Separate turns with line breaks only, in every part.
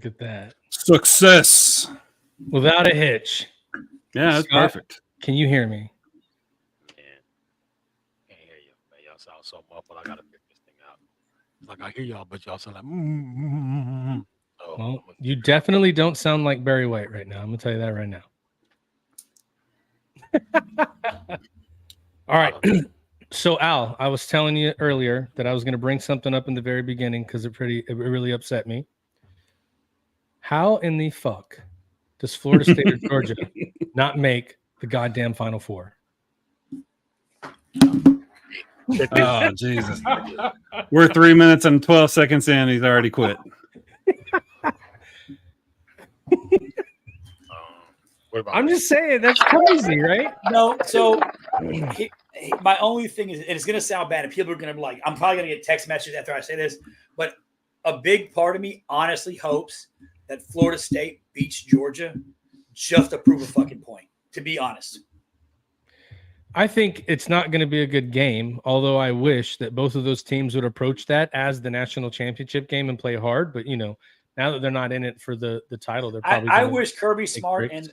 Look at that.
Success.
Without a hitch.
Yeah, that's
Scott,
perfect.
Can you hear me?
Can't hear you. Man, y'all sound so muffled. I gotta figure this thing out. It's like I hear y'all, but y'all sound like. So,
Well, you definitely don't sound like Barry White right now. I'm gonna tell you that right now. All right. So Al, I was telling you earlier that I was going to bring something up in the very beginning because it really upset me. How in the fuck does Florida State or Georgia not make the goddamn Final Four?
Oh, Jesus. We're 3 minutes and 12 seconds in. He's already quit.
what about
I'm just saying, that's crazy, right?
No, so my only thing is, and it's going to sound bad, and people are going to be like, I'm probably going to get text messages after I say this, but a big part of me honestly hopes that Florida State beats Georgia just to prove a fucking point, to be honest.
I think it's not going to be a good game, although I wish that both of those teams would approach that as the national championship game and play hard. But, you know, now that they're not in it for the title, they're probably
I wish Kirby Smart and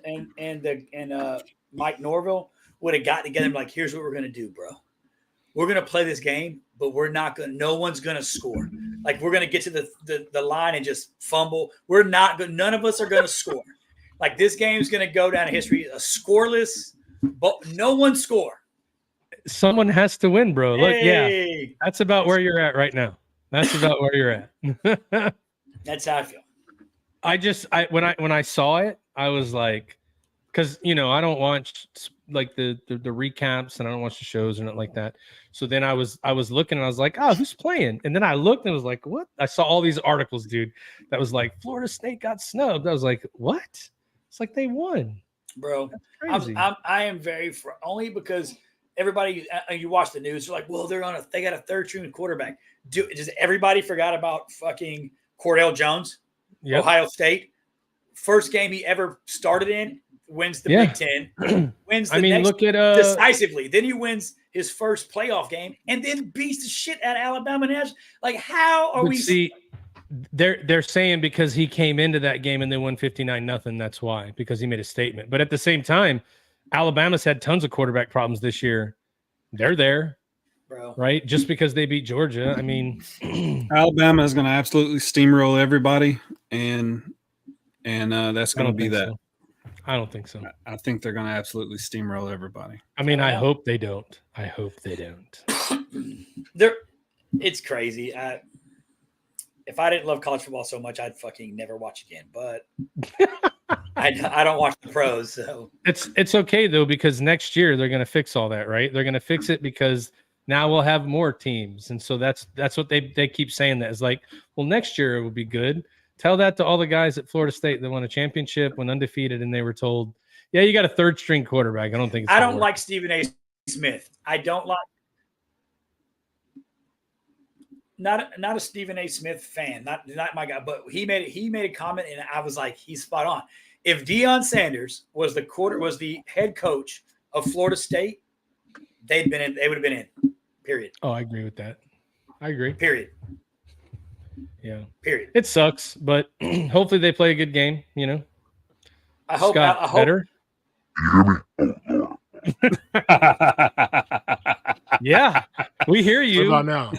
Mike Norville would have gotten together and be like, here's what we're going to do, bro. We're going to play this game, but we're not going to – no one's going to score. Like, we're going to get to the line and just fumble. We're not – none of us are going to score. Like, this game's going to go down in history, a scoreless, but no one score.
Someone has to win, bro. Look,
Hey.
yeah, that's about where you're at right now. That's about where you're at.
That's how I feel.
When I saw it, I was like, because you know I don't watch like the recaps and I don't watch the shows or nothing like that. So then I was looking and I was like, oh, who's playing? And then I looked and was like, what? I saw all these articles, dude, that was like Florida State got snubbed. I was like, what? It's like they won,
bro.
Crazy.
I am very only because everybody you watch the news, they're like, well, they got a third string quarterback. Does everybody forgot about fucking Cordell Jones,
yep.
Ohio State? First game he ever started in, wins the Big Ten, wins the next
look at
decisively. Then he wins his first playoff game and then beats the shit out of Alabama. Like, how are we?
See, they're saying because he came into that game and they won 59-0. That's why, because he made a statement. But at the same time, Alabama's had tons of quarterback problems this year. They're there. Bro. Right? Just because they beat Georgia. I mean,
Alabama is going to absolutely steamroll everybody, and that's going to be that.
So. I don't think so.
I think they're going to absolutely steamroll everybody.
I mean, I hope they don't.
It's crazy. If I didn't love college football so much, I'd fucking never watch again. But I don't watch the pros, so
it's okay though, because next year they're going to fix all that, right? They're going to fix it because now we'll have more teams, and so that's what they keep saying. That is like, well, next year it will be good. Tell that to all the guys at Florida State that won a championship, went undefeated, and they were told, yeah, you got a third string quarterback. I don't think
I don't like Stephen A. Smith. I don't like not a Stephen A. Smith fan, not my guy, but he made a comment and I was like, he's spot on. If Deion Sanders was the head coach of Florida State, they would have been in. Period.
Oh, I agree with that. I agree.
Period.
Yeah.
Period.
It sucks, but hopefully they play a good game, you know.
I hope
Scott, better.
You hear me?
Yeah, we hear you.
What about now?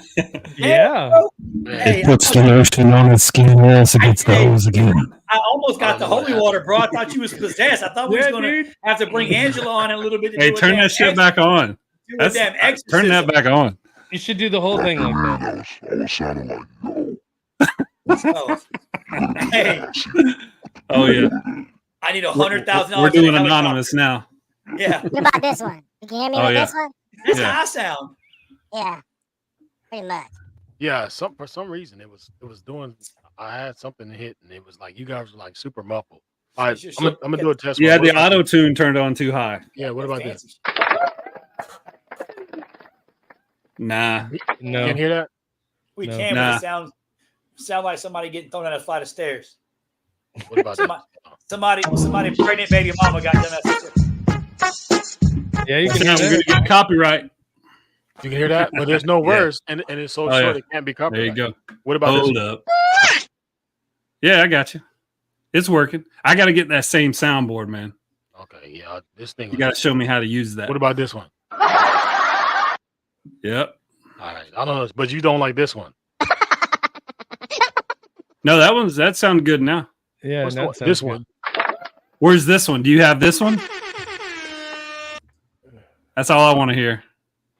Yeah.
Hey,
puts the lotion on his skin and else against the hose again.
I almost got the holy water, bro. I thought you was possessed. I thought we was going to have to bring Angela on in a little bit.
Hey, turn that shit back on. Turn that back on.
You should do the whole thing like
that. I was sounding like, yo.
Oh. Hey.
Oh, yeah.
I need $100,000.
We're doing anonymous now.
Yeah.
What about this one? You can hear me with this one?
That's how I sound.
Yeah. Pretty much.
Yeah, for some reason it was doing. I had something hit and it was like you guys were like super muffled. All right, I'm gonna do a test.
Yeah, the auto tune turned on too high.
Yeah, what about this?
Nah,
no.
Can't hear that.
We can, but it sound like somebody getting thrown down a flight of stairs.
What about
somebody pregnant baby mama got them.
Yeah, you can hear
that. Get copyright.
You can hear that, but there's no words, and it's so short it can't be copyrighted.
There you go.
What about
Hold
this?
up. Yeah, I got you. It's working. I got to get that same soundboard, man.
Okay, yeah, this thing.
You got to show me how to use that.
What about this one?
Yep.
All right, I don't know, but you don't like this one.
No, that sounded good now.
Yeah,
What's
that
the one?
sounds
This
good.
one.
Where's this one? Do you have this one? That's all I want to hear.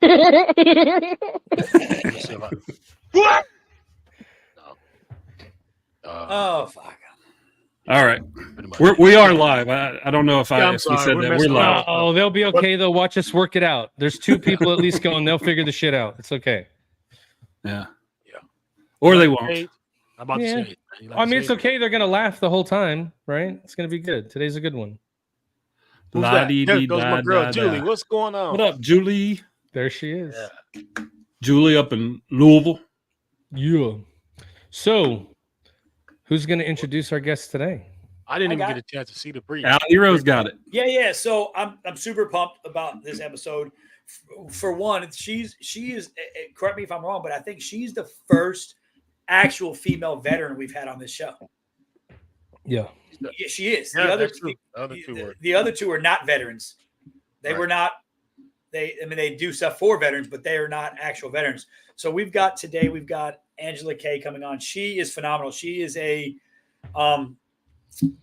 Let me see if I- No.
Oh fuck.
All right.
pretty much.
We are live. I don't know if
Yeah, I'm
if we
sorry,
said
we're
that. We're
messing
live.
around.
Oh, they'll be okay. They'll watch us work it out. There's 2 people at least going. They'll figure the shit out. It's okay.
Yeah.
Yeah.
Or they won't.
Hey, I'm about
Yeah.
to say it. You like
I
to
mean,
say
it's
it?
okay. They're gonna laugh the whole time, right? It's gonna be good. Today's a good one.
Who's that? There goes my girl, Julie. What's going on?
What up, Julie?
There she is.
Yeah.
Julie up in Louisville.
Yeah. So, who's gonna introduce our guest today?
I didn't
I
even
got
get a chance to see the brief.
Al Hero's got it.
Yeah. So I'm super pumped about this episode. For one, she is. Correct me if I'm wrong, but I think she's the first actual female veteran we've had on this show.
Yeah.
Yeah, she is.
Yeah,
the other
that's true.
the other two are not veterans. They were not. They do stuff for veterans, but they are not actual veterans. So we've got Angela Kay coming on. She is phenomenal. She is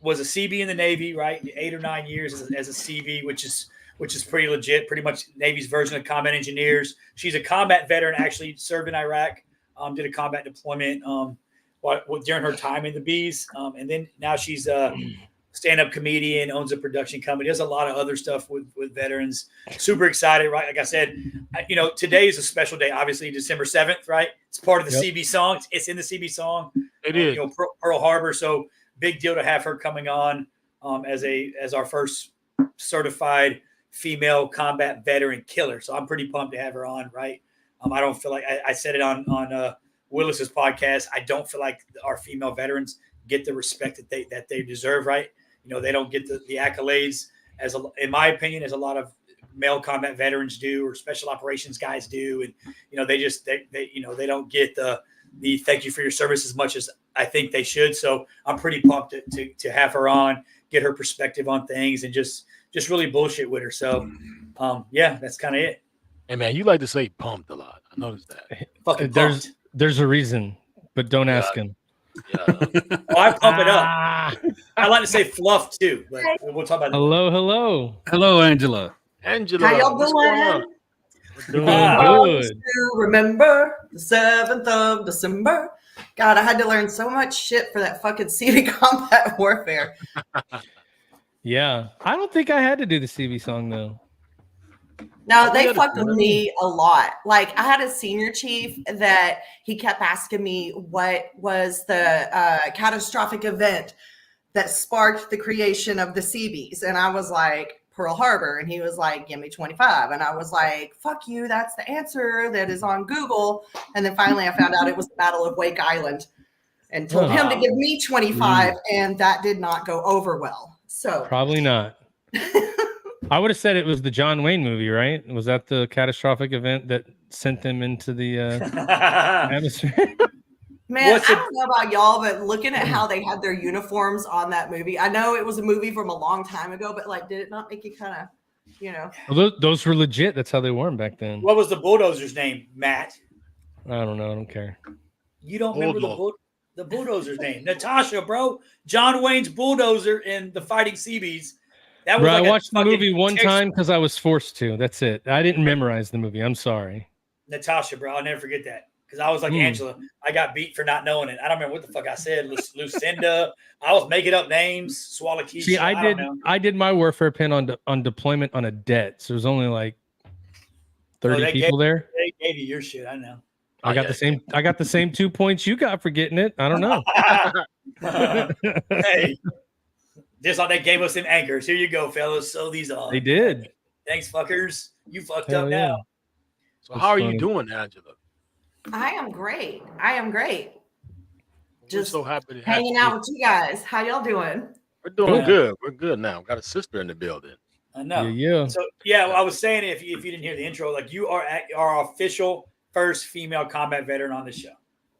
was a CB in the Navy, right? 8 or 9 years as a CB, which is pretty legit. Pretty much Navy's version of combat engineers. She's a combat veteran. Actually served in Iraq. Did a combat deployment during her time in the Bees, and then now she's a stand-up comedian, owns a production company, does a lot of other stuff with veterans. Super excited, right? Like I said, today is a special day. Obviously, December 7th, right? It's part of the CB song. It's in the CB song.
It is.
Pearl Harbor. So big deal to have her coming on as our first certified female combat veteran killer. So I'm pretty pumped to have her on, right? I don't feel like I said it on Willis's podcast. I don't feel like our female veterans get the respect that they deserve, right? They don't get the accolades in my opinion, as a lot of male combat veterans do, or special operations guys do. And, they don't get the thank you for your service as much as I think they should. So I'm pretty pumped to have her on, get her perspective on things, and just really bullshit with her. So, that's kind of it.
Hey, man, you like to say pumped a lot. I noticed that.
Fucking pumped.
There's a reason, but don't ask him.
Yeah.
I pump it up. I like to say fluff too, but we'll talk about that.
Hello.
Hello, Angela.
Angela,
How y'all
what's going on?
Doing
Oh,
good.
still remember the 7th of December. God, I had to learn so much shit for that fucking CB combat warfare.
Yeah. I don't think I had to do the CB song though.
No, they fucked with me a lot. Like, I had a senior chief that he kept asking me what was the catastrophic event that sparked the creation of the CBs. And I was like, Pearl Harbor. And he was like, give me 25. And I was like, fuck you. That's the answer that is on Google. And then finally I found out it was the Battle of Wake Island and told him to give me 25. And that did not go over well. So
Probably not. I would have said it was the John Wayne movie, right? Was that the catastrophic event that sent them into the atmosphere?
Man, I don't know about y'all, but looking at how they had their uniforms on that movie, I know it was a movie from a long time ago, but like, did it not make you kind of,
Well, those were legit. That's how they wore them back then.
What was the bulldozer's name, Matt?
I don't know. I don't care.
You don't remember the bulldozer's name? Natasha, bro. John Wayne's bulldozer in the Fighting Seabees. That was
Bro,
like
I watched the
fucking
movie one time because I was forced to. That's it. I didn't memorize the movie. I'm sorry.
Natasha, bro. I'll never forget that. Because I was like Angela. I got beat for not knowing it. I don't remember what the fuck I said. Lucinda. I was making up names. Swallowkeisha.
See, I did my warfare pin on deployment on a det. So there's only like 30 people there.
They gave you your shit. I know.
I got the same 2 points you got for getting it. I don't know.
Hey. Just like they gave us them anchors. Here you go, fellas. So these are.
They did.
Thanks, fuckers. You fucked
Hell
up
yeah.
now.
So how are you doing, Angela?
I am great.
We're so happy to have
Hanging
you.
out with you guys. How y'all doing?
We're doing good. We're good now. Got a sister in the building.
I know.
Yeah.
So I was saying if you didn't hear the intro, like you are our official first female combat veteran on the show.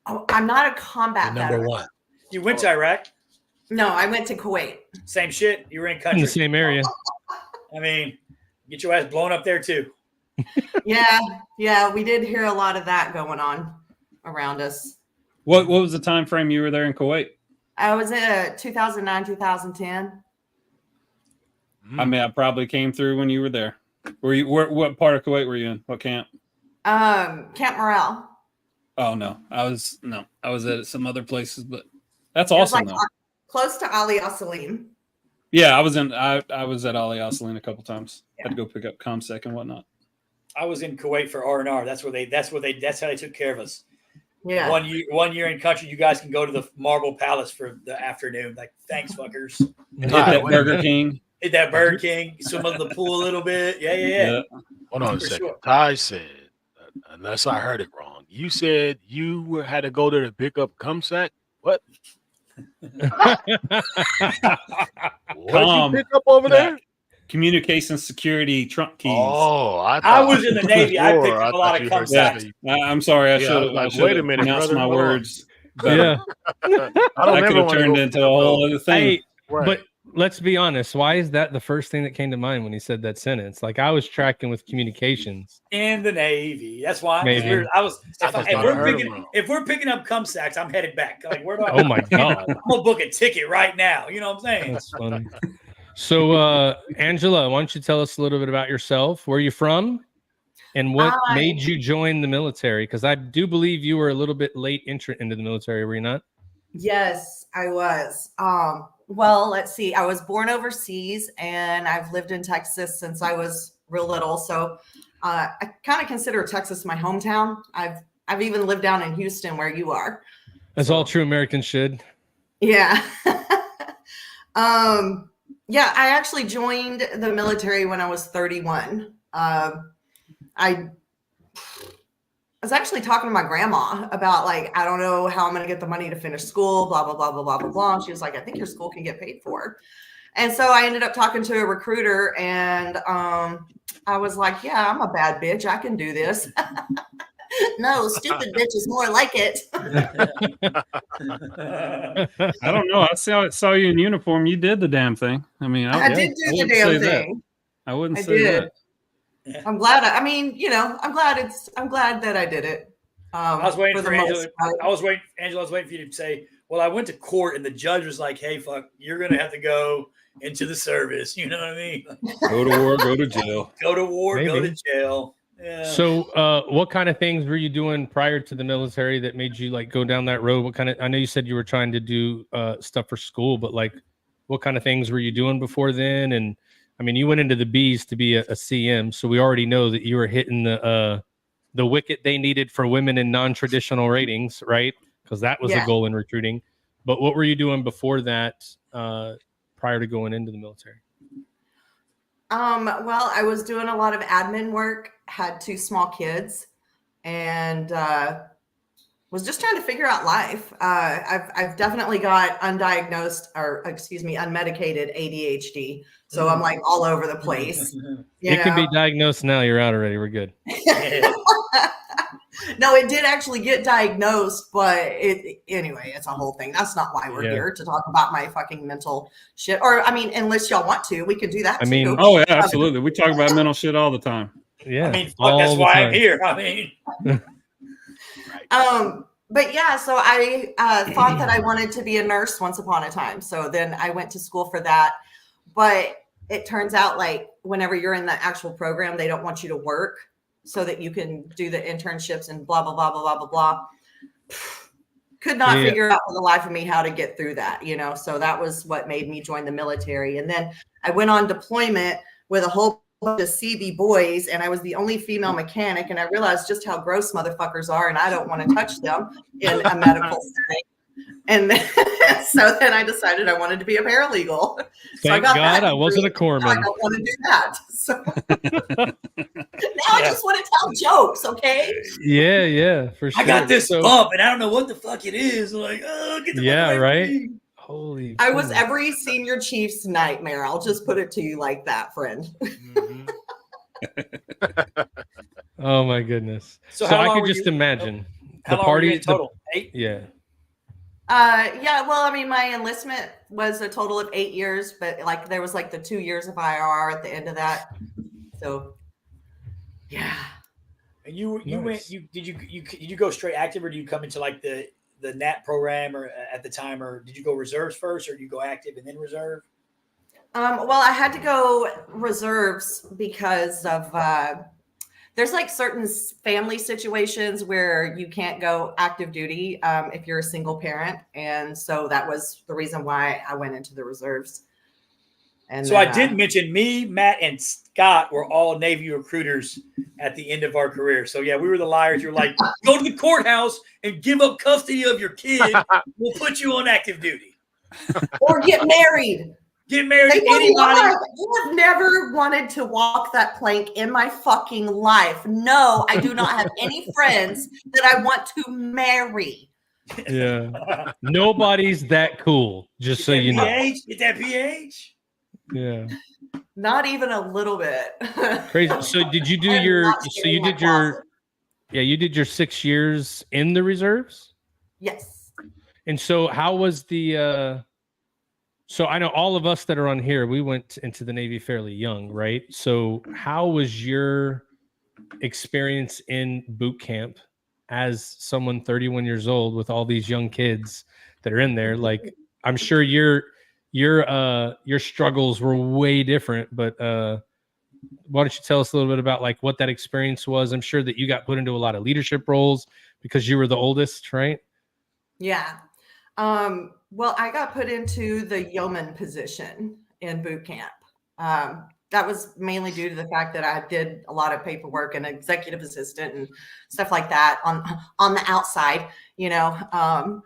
Oh, I'm not a combat
Number
veteran.
one.
You went to Iraq.
No, I went to Kuwait.
Same shit. You were in
In
country.
the same area.
I mean, get your ass blown up there too.
Yeah, we did hear a lot of that going on around us.
What was the time frame you were there in Kuwait?
I was in 2009, 2010.
I mean, I probably came through when you were there. What part of Kuwait were you in? What camp?
Camp Morale.
Oh no, I was at some other places, but that's
It was
awesome
like
though.
close to Ali Al Salim.
Yeah, I was at Ali Al Salim a couple times. Had to go pick up ComSec and whatnot.
I was in Kuwait for R&R. That's how they took care of us.
Yeah.
1 year in country, you guys can go to the Marble Palace for the afternoon. Like, thanks, fuckers.
Hit that Burger King.
Hit that Burger King. Swim in the pool a little bit. Yeah.
Hold on a
For
second.
sure.
Ty said, unless I heard it wrong, you said you had to go there to pick up ComSec? What? What did you pick up over there?
Communication security trunk keys.
Oh,
I was in the Navy. I picked up a lot of ComSec.
I'm sorry. I should have.
like,
I
wait a
should
minute,
announced
brother,
my
hold on.
words. better.
Yeah.
I could have turned into a whole other thing.
Hey,
Right.
but let's be honest. Why is that the first thing that came to mind when he said that sentence? Like, I was tracking with communications.
In the Navy. That's why.
Maybe.
I was.
I just thought I heard him wrong.
If we're picking up ComSacs, I'm headed back. Like, where do I?
Oh my God.
I'm gonna book a ticket right now. You know what I'm saying?
That's funny. So, Angela, why don't you tell us a little bit about yourself? Where are you from? And what made you join the military? Because I do believe you were a little bit late entrant into the military, were you not?
Yes, I was. Well, let's see. I was born overseas and I've lived in Texas since I was real little. So I kind of consider Texas my hometown. I've even lived down in Houston where you are.
As all true Americans should.
Yeah. Yeah, I actually joined the military when I was 31. I was actually talking to my grandma about, like, I don't know how I'm going to get the money to finish school, blah, blah, blah, blah, blah, blah, blah. And she was like, I think your school can get paid for. And so I ended up talking to a recruiter and I was like, yeah, I'm a bad bitch. I can do this. No, stupid bitch is more like it.
I don't know. I saw you in uniform. You did the damn thing. I mean,
I did do the damn thing.
I wouldn't say that.
I'm glad. I'm glad that I did it.
I was waiting for Angela. I was waiting for you to say, well, I went to court and the judge was like, hey, fuck, you're going to have to go into the service. You know what I mean?
Go to war, go to jail.
Go to war,
Maybe.
go to jail. Yeah.
So, what kind of things were you doing prior to the military that made you like go down that road? I know you said you were trying to do stuff for school, but like, what kind of things were you doing before then? And I mean, you went into the B's to be a CM, so we already know that you were hitting the wicket they needed for women in non-traditional ratings, right? Because that was a goal in recruiting. But what were you doing before that, prior to going into the military?
Well, I was doing a lot of admin work, had 2 small kids, and was just trying to figure out life. I've definitely got unmedicated ADHD. So I'm like all over the place.
It can be diagnosed now. You're out already. We're good.
No, it did actually get diagnosed, but anyway, it's a whole thing. That's not why we're here to talk about my fucking mental shit. Or, I mean, unless y'all want to, we could do that too.
Oh, yeah, absolutely. We talk about mental shit all the time.
Yeah.
I mean, fuck, that's why I'm here. I mean.
But yeah, so I thought that I wanted to be a nurse once upon a time. So then I went to school for that. But it turns out, like, whenever you're in the actual program, they don't want you to work so that you can do the internships and blah, blah, blah, blah, blah, blah, blah. Could not figure out for the life of me how to get through that, you know? So that was what made me join the military. And then I went on deployment with a whole bunch of CB boys, and I was the only female mechanic. And I realized just how gross motherfuckers are, and I don't want to touch them in a medical setting. And then, so then I decided I wanted to be a paralegal.
Thank God I wasn't a corpsman.
I don't want to do that. So now I just want to tell jokes, okay?
Yeah, for sure.
I got this bump, and I don't know what the fuck it is. Like, oh, get the fuck away
right.
from me.
Holy!
I was every senior chief's nightmare. I'll just put it to you like that, friend.
Oh my goodness! So
how
I
long
could
were
just
you-
imagine
How
the
long were you
party
in total? 8?
Yeah.
Yeah, well, I mean, my enlistment was a total of 8 years, but like there was like the 2 years of IR at the end of that. So, yeah.
And you
Nice.
went did you go straight active, or do you come into like the NAT program or at the time, or did you go reserves first, or do you go active and then reserve?
Well, I had to go reserves because of there's like certain family situations where you can't go active duty if you're a single parent, and so that was the reason why I went into the reserves. And
so
then,
I did mention me, Matt, and Scott were all Navy recruiters at the end of our career. So yeah, we were the liars. You're like, go to the courthouse and give up custody of your kid. We'll put you on active duty.
or get married.
Get married
They
to
don't
anybody.
I have never wanted to walk that plank in my fucking life. No, I do not have any friends that I want to marry.
Yeah. Nobody's that cool, just so you know.
Get that PH.
Yeah.
Not even a little bit.
Crazy. So did you do
I'm
your
not
so
sitting
you
in my
did your
closet.
yeah, you did your 6 years in the reserves?
Yes.
And so how was the so I know all of us that are on here, we went into the Navy fairly young, right? So how was your experience in boot camp as someone 31 years old with all these young kids that are in there? Like, I'm sure your struggles were way different, but why don't you tell us a little bit about like what that experience was? I'm sure that you got put into a lot of leadership roles because you were the oldest, right?
Yeah. Well, I got put into the yeoman position in boot camp. That was mainly due to the fact that I did a lot of paperwork and executive assistant and stuff like that on the outside, you know.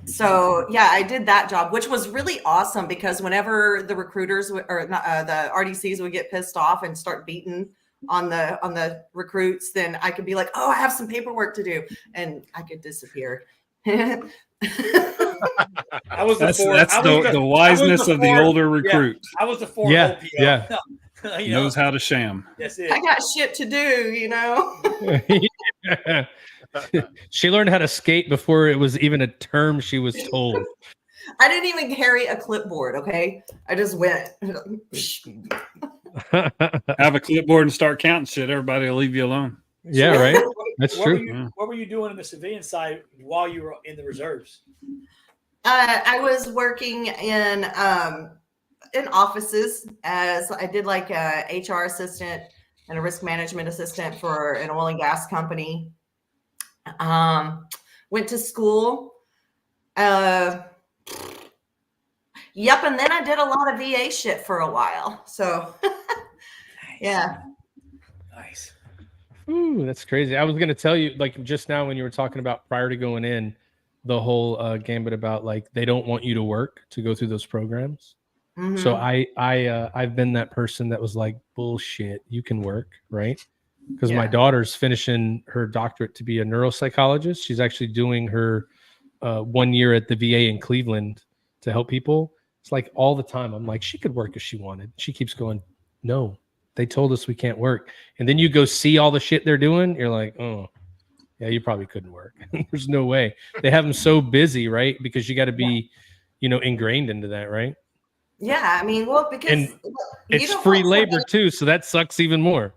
So yeah, I did that job, which was really awesome because whenever the recruiters the RDCs would get pissed off and start beating on the recruits, then I could be like, oh, I have some paperwork to do, and I could disappear.
I was
That's the wiseness of the older recruit.
I was the four
Yeah,
OPO.
yeah.
You know,
Knows how to sham.
that's it.
I got shit to do, you know.
She learned how to skate before it was even a term she was told.
I didn't even carry a clipboard. Okay, I just went.
Have a clipboard and start counting shit. Everybody will leave you alone.
Yeah, right. That's
What
true.
were you, what were you doing in the civilian side while you were in the reserves?
I was working in offices as I did like a HR assistant and a risk management assistant for an oil and gas company. Went to school. Yep, and then I did a lot of VA shit for a while. So yeah.
Nice.
Ooh, that's crazy. I was going to tell you, like just now when you were talking about prior to going in, the whole gambit about like they don't want you to work to go through those programs.
Mm-hmm.
So I've been that person that was like, bullshit, you can work, right? Because my daughter's finishing her doctorate to be a neuropsychologist. She's actually doing her 1 year at the VA in Cleveland to help people. It's like all the time. I'm like, she could work if she wanted. She keeps going, no, they told us we can't work. And then you go see all the shit they're doing. You're like, oh, yeah, you probably couldn't work. There's no way. They have them so busy, right? Because you got to be, ingrained into that, right?
Yeah, I mean, well, because
and it's free labor too, so that sucks even more.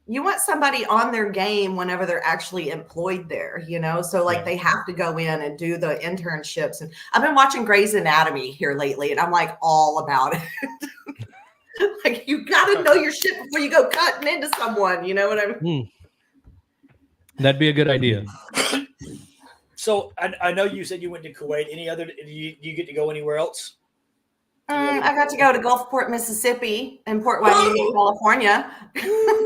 You want somebody on their game whenever they're actually employed there, so like they have to go in and do the internships. And I've been watching Grey's Anatomy here lately, and I'm like all about it. Like you got to know your shit before you go cutting into someone. You know what I mean?
That'd be a good idea.
So I know you said you went to Kuwait. Any other? Do you get to go anywhere else?
I got to go to Gulfport, Mississippi, and Port Hueneme, California.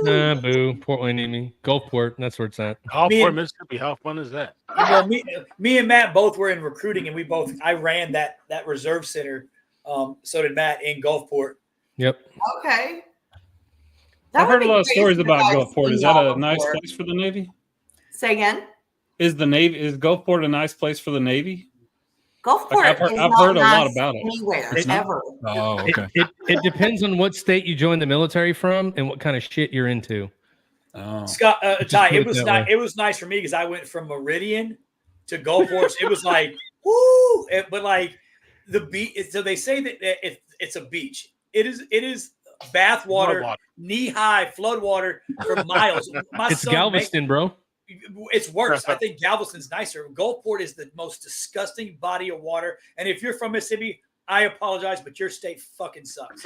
Nah, boo. Port Hueneme, Gulfport. That's where it's at.
Gulfport, Mississippi. How fun is that?
Well, me and Matt both were in recruiting, and I ran that reserve center. So did Matt in Gulfport.
Yep.
Okay.
I've heard a lot of stories about Gulfport. Is that a nice place for the Navy?
Say again.
Is Gulfport a nice place for the Navy?
Gulfport.
I've heard a lot about it.
Anywhere, ever.
Oh, okay.
It depends on what state you joined the military from and what kind of shit you're into.
Oh.
Scott, Ty, it was nice for me because I went from Meridian to Gulfport. It was like woo! But like the beach, so they say that it's a beach. It is bath water, knee high flood water for miles.
It's Galveston, bro.
It's worse. I think Galveston's nicer. Gulfport is the most disgusting body of water. And if you're from Mississippi, I apologize, but your state fucking sucks.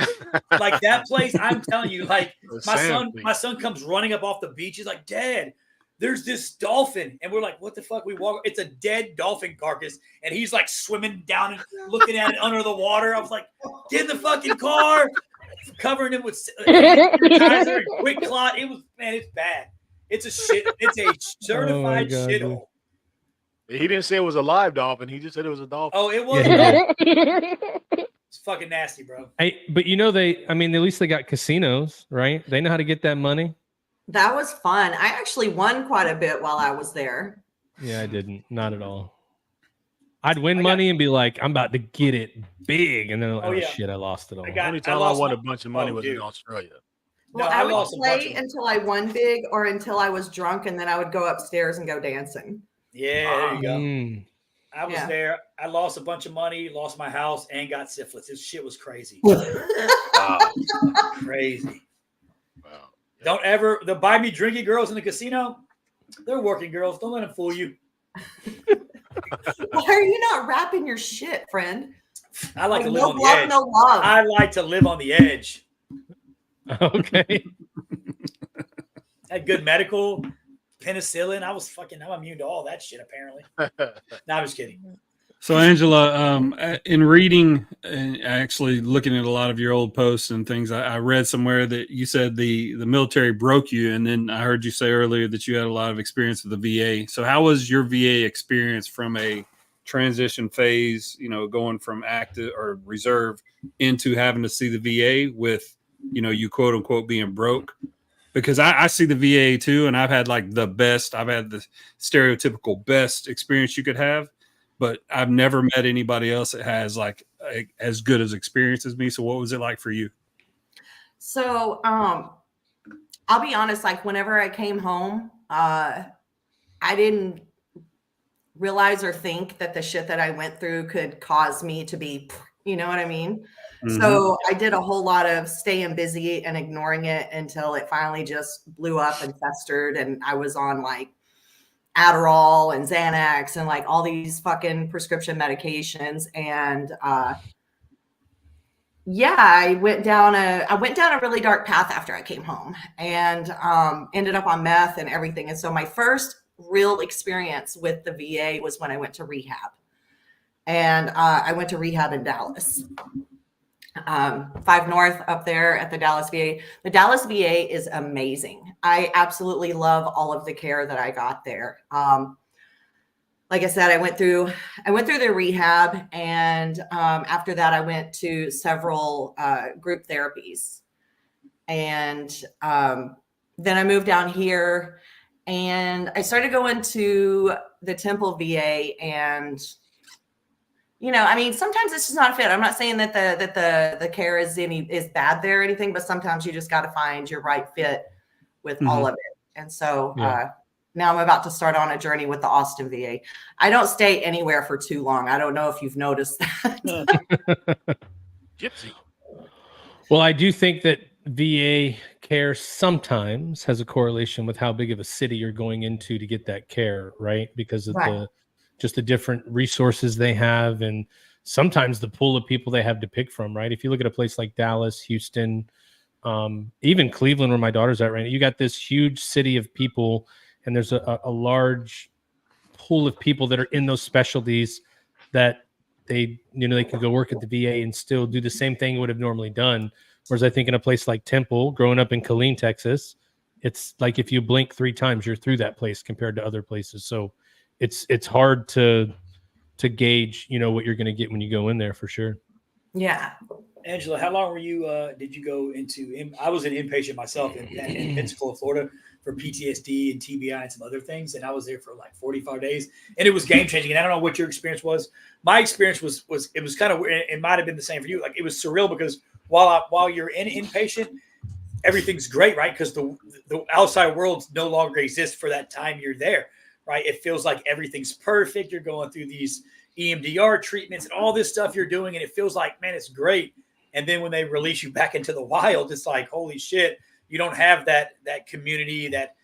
Like that place, I'm telling you, like my son comes running up off the beach. He's like, Dad, there's this dolphin. And we're like, what the fuck? We walk, it's a dead dolphin carcass. And he's like swimming down and looking at it under the water. I was like, get in the fucking car. Covering it with sanitizer and quick clot. It was, man, it's bad. It's a certified shithole.
He didn't say it was a live dolphin. He just said it was a dolphin.
Oh, it was. Yeah. It's fucking nasty, bro.
Hey, but you know at least they got casinos, right? They know how to get that money.
That was fun. I actually won quite a bit while I was there.
Yeah, I didn't. Not at all. I'd win money and be like, I'm about to get it big. And then, shit, I lost it all.
The only time I won a bunch of money was in Australia.
Well, I would play until I won big or until I was drunk, and then I would go upstairs and go dancing.
Yeah, there you go. I was there. I lost a bunch of money, lost my house, and got syphilis. This shit was crazy. Crazy. Wow. Don't ever the buy me drinking girls in the casino. They're working girls. Don't let them fool you.
Why are you not rapping your shit, friend?
I like to live on the edge. No love. I like to live on the edge.
Okay.
Had good medical, penicillin. I'm immune to all that shit, apparently. No, I'm just kidding.
So, Angela, in reading and actually looking at a lot of your old posts and things, I read somewhere that you said the military broke you, and then I heard you say earlier that you had a lot of experience with the VA. So how was your VA experience from a transition phase, going from active or reserve into having to see the VA with, you quote unquote being broke? Because I see the VA too, and I've had like I've had the stereotypical best experience you could have. But I've never met anybody else that has like as good as experience as me. So what was it like for you?
So I'll be honest, like whenever I came home, I didn't realize or think that the shit that I went through could cause me to be, you know what I mean? Mm-hmm. So I did a whole lot of staying busy and ignoring it until it finally just blew up and festered. And I was on like Adderall and Xanax and like all these fucking prescription medications. And I went down a really dark path after I came home and ended up on meth and everything. And so my first real experience with the VA was when I went to rehab. And I went to rehab in Dallas. 5 North up there at the Dallas VA. The Dallas VA is amazing. I absolutely love all of the care that I got there. Like I said, I went through the rehab, and after that, I went to several group therapies, and then I moved down here, and I started going to the Temple VA, and sometimes it's just not a fit. I'm not saying that the care is bad there or anything, but sometimes you just got to find your right fit with all of it. And so now I'm about to start on a journey with the Austin VA. I don't stay anywhere for too long. I don't know if you've noticed that.
Gypsy.
Well, I do think that VA care sometimes has a correlation with how big of a city you're going into to get that care, right? Because of the different resources they have, and sometimes the pool of people they have to pick from, right? If you look at a place like Dallas, Houston, even Cleveland, where my daughter's at right now, you got this huge city of people, and there's a large pool of people that are in those specialties that they can go work at the VA and still do the same thing you would have normally done. Whereas I think in a place like Temple, growing up in Killeen, Texas, it's like if you blink 3 times, you're through that place compared to other places. So it's hard to gauge, what you're going to get when you go in there for sure.
Yeah.
Angela, how long were you, did you go into, I was an inpatient myself in Pensacola, Florida for PTSD and TBI and some other things. And I was there for like 45 days and it was game changing. And I don't know what your experience was. My experience was it was kind of, it might've been the same for you. Like it was surreal because while you're in inpatient, everything's great, right? Because the outside world no longer exists for that time you're there. Right. It feels like everything's perfect. You're going through these EMDR treatments and all this stuff you're doing, and it feels like, man, it's great. And then when they release you back into the wild, it's like, holy shit, you don't have that community, that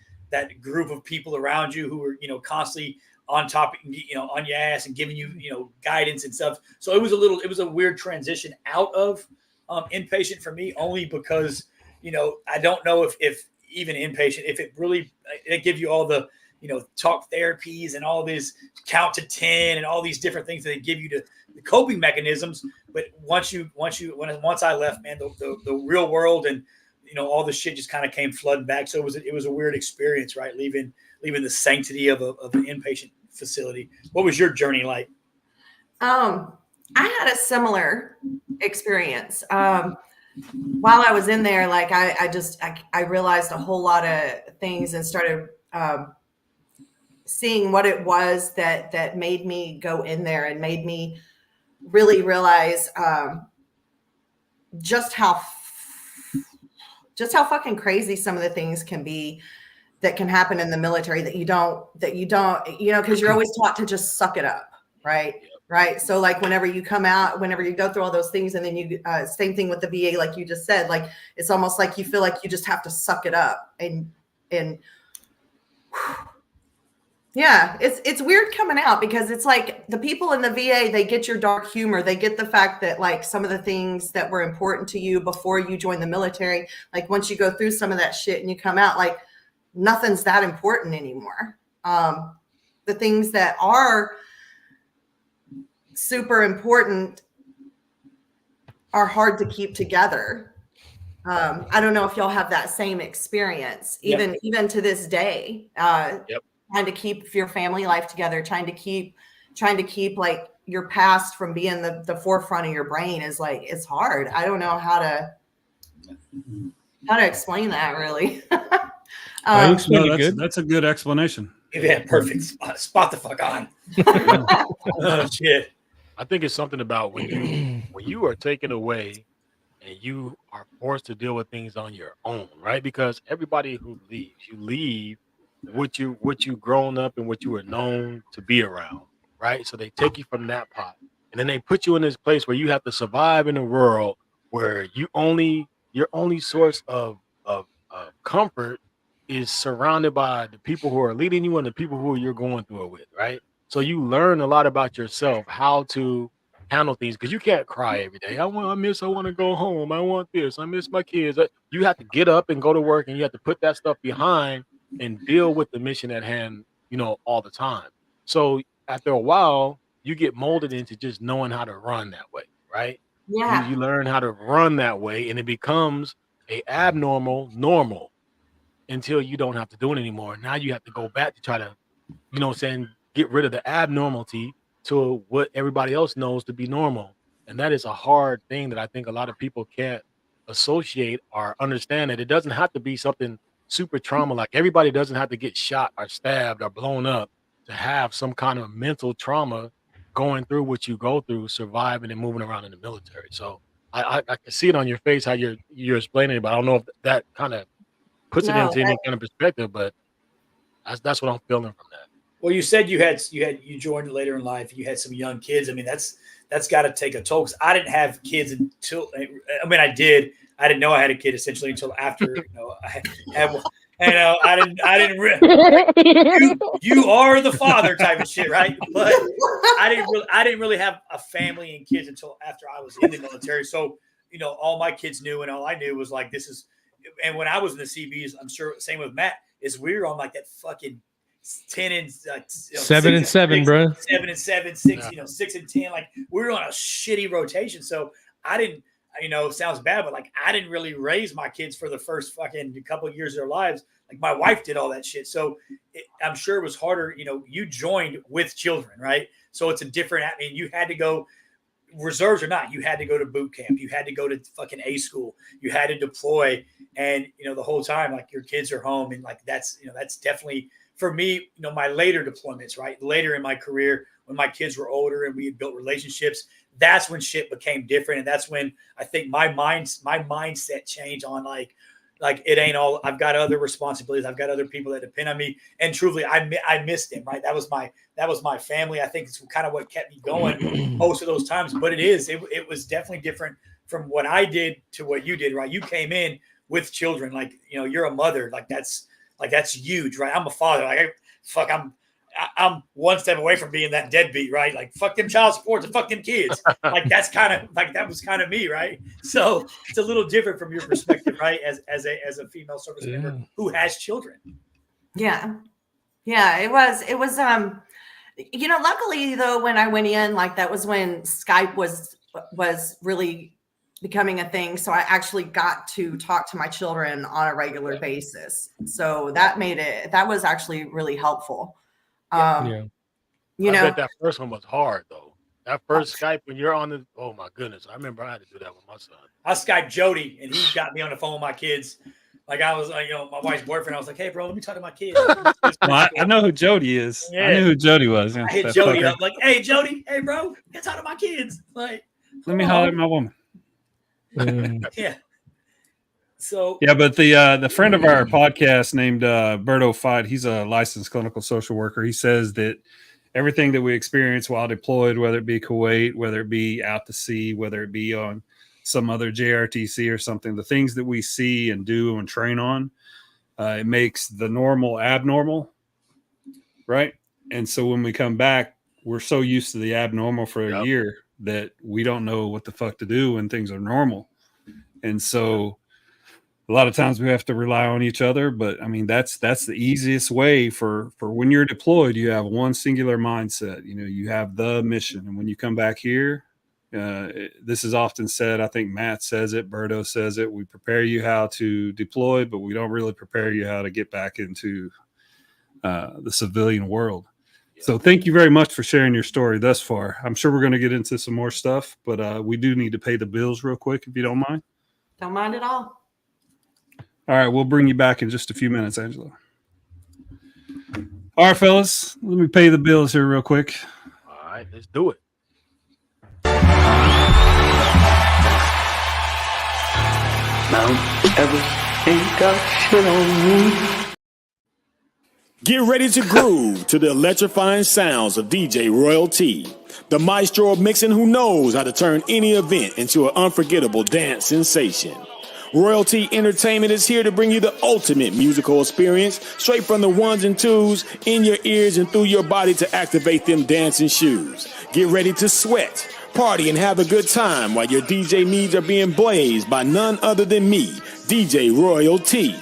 group of people around you who are, constantly on top, on your ass and giving you, guidance and stuff. So it was a weird transition out of inpatient for me, only because, I don't know if even inpatient, if it gives you all the, talk therapies and all these count to 10 and all these different things that they give you to the coping mechanisms. But once I left, man, the real world and, all the shit just kind of came flooding back. So it was a weird experience, right? Leaving the sanctity of an inpatient facility. What was your journey like?
I had a similar experience. While I was in there, like I realized a whole lot of things and started seeing what it was that made me go in there and made me really realize just how fucking crazy some of the things can be that can happen in the military that you don't, because you're always taught to just suck it up. Right. Right. So like whenever you come out, whenever you go through all those things and then you, same thing with the VA, like you just said, like, it's almost like you feel like you just have to suck it up and yeah, it's weird coming out because it's like the people in the VA, they get your dark humor. They get the fact that like some of the things that were important to you before you joined the military, like once you go through some of that shit and you come out, like nothing's that important anymore. The things that are super important are hard to keep together. I don't know if y'all have that same experience, even to this day. Trying to keep your family life together, trying to keep like your past from being the forefront of your brain is like, it's hard. I don't know how to explain that really.
That's a good explanation.
Yeah, perfect. Spot the fuck on. Oh shit.
I think it's something about when you are taken away and you are forced to deal with things on your own, right? Because everybody who leaves, you leave what you grown up and what you were known to be around, right? So they take you from that pot, and then they put you in this place where you have to survive in a world where your only source of comfort is surrounded by the people who are leading you and the people who you're going through it with, right? So you learn a lot about yourself, how to handle things, because you can't cry every day. I want to go home. I want this. I miss my kids. You have to get up and go to work, and you have to put that stuff behind and deal with the mission at hand, all the time. So after a while, you get molded into just knowing how to run that way, right?
Yeah.
You learn how to run that way, and it becomes a abnormal normal until you don't have to do it anymore. Now you have to go back to try to, get rid of the abnormality to what everybody else knows to be normal. And that is a hard thing that I think a lot of people can't associate or understand, that it doesn't have to be something super trauma. Like everybody doesn't have to get shot or stabbed or blown up to have some kind of mental trauma going through what you go through, surviving and moving around in the military. So I can see it on your face how you're explaining it, but I don't know if that kind of puts it into any kind of perspective, but that's what I'm feeling from that.
Well, you said you joined later in life. You had some young kids. I mean, that's got to take a toll. 'Cause I didn't have kids until, I did. I didn't know I had a kid essentially until after, I had one. And you are the father type of shit, right? But I didn't really have a family and kids until after I was in the military. So, all my kids knew, and all I knew was like, this is, and when I was in the CBs, I'm sure same with Matt, is we were on like that fucking 10 and
7 and 7, bro.
7 and 7, 6, 6 and 10. Like we were on a shitty rotation. So I didn't, sounds bad, but like I didn't really raise my kids for the first fucking couple of years of their lives. Like my wife did all that shit. So I'm sure it was harder. You joined with children, right? So it's a different, you had to go, reserves or not, you had to go to boot camp. You had to go to fucking A school. You had to deploy. And, the whole time, like your kids are home. And like, that's definitely for me, my later deployments, right? Later in my career, when my kids were older and we had built relationships, that's when shit became different. And that's when I think my mindset changed on like, like it ain't all. I've got other responsibilities. I've got other people that depend on me. And truly, I missed him. Right, that was my family. I think it's kind of what kept me going most of those times. But it was definitely different from what I did to what you did. Right, you came in with children. Like, you know, you're a mother. Like that's huge. Right, I'm a father. Like I'm one step away from being that deadbeat, right? Like, fuck them child supports and fuck them kids. Like, that's kind of like, that was kind of me, right? So it's a little different from your perspective, right? As a female service member who has children.
Yeah. It was, you know, luckily though, when I went in, like that was when Skype was really becoming a thing. So I actually got to talk to my children on a regular basis. So that was actually really helpful. You know,
I bet that first one was hard though. That first Skype when you're on oh my goodness. I remember I had to do that with my son.
I Skyped Jody and he got me on the phone with my kids. Like I was like, you know, my wife's boyfriend. I was like, hey bro, let me talk to my kids.
Well, I know who Jody is. Yeah. I knew who Jody was.
I hit Jody up like, hey Jody, hey bro, get talk to my kids. Like,
let me holler at my woman.
Yeah. So
yeah, but the friend of our podcast named Berto Fight, he's a licensed clinical social worker. He says that everything that we experience while deployed, whether it be Kuwait, whether it be out to sea, whether it be on some other JRTC or something, the things that we see and do and train on, it makes the normal abnormal, right? And so when we come back, we're so used to the abnormal for a year that we don't know what the fuck to do when things are normal. And so a lot of times we have to rely on each other, but I mean, that's the easiest way for when you're deployed, you have one singular mindset, you know, you have the mission. And when you come back here, this is often said, I think Matt says it, Berto says it, we prepare you how to deploy, but we don't really prepare you how to get back into the civilian world. So thank you very much for sharing your story thus far. I'm sure we're going to get into some more stuff, but we do need to pay the bills real quick, if you don't mind.
Don't mind at all.
All right, we'll bring you back in just a few minutes, Angela. All right, fellas, let me pay the bills here real quick.
All right, let's do it.
Mount Everest ain't got shit on me.
Get ready to groove to the electrifying sounds of DJ Royal T, the maestro of mixing who knows how to turn any event into an unforgettable dance sensation. Royalty Entertainment is here to bring you the ultimate musical experience straight from the ones and twos in your ears and through your body to activate them dancing shoes. Get ready to sweat, party, and have a good time while your DJ needs are being blazed by none other than me, DJ Royal T.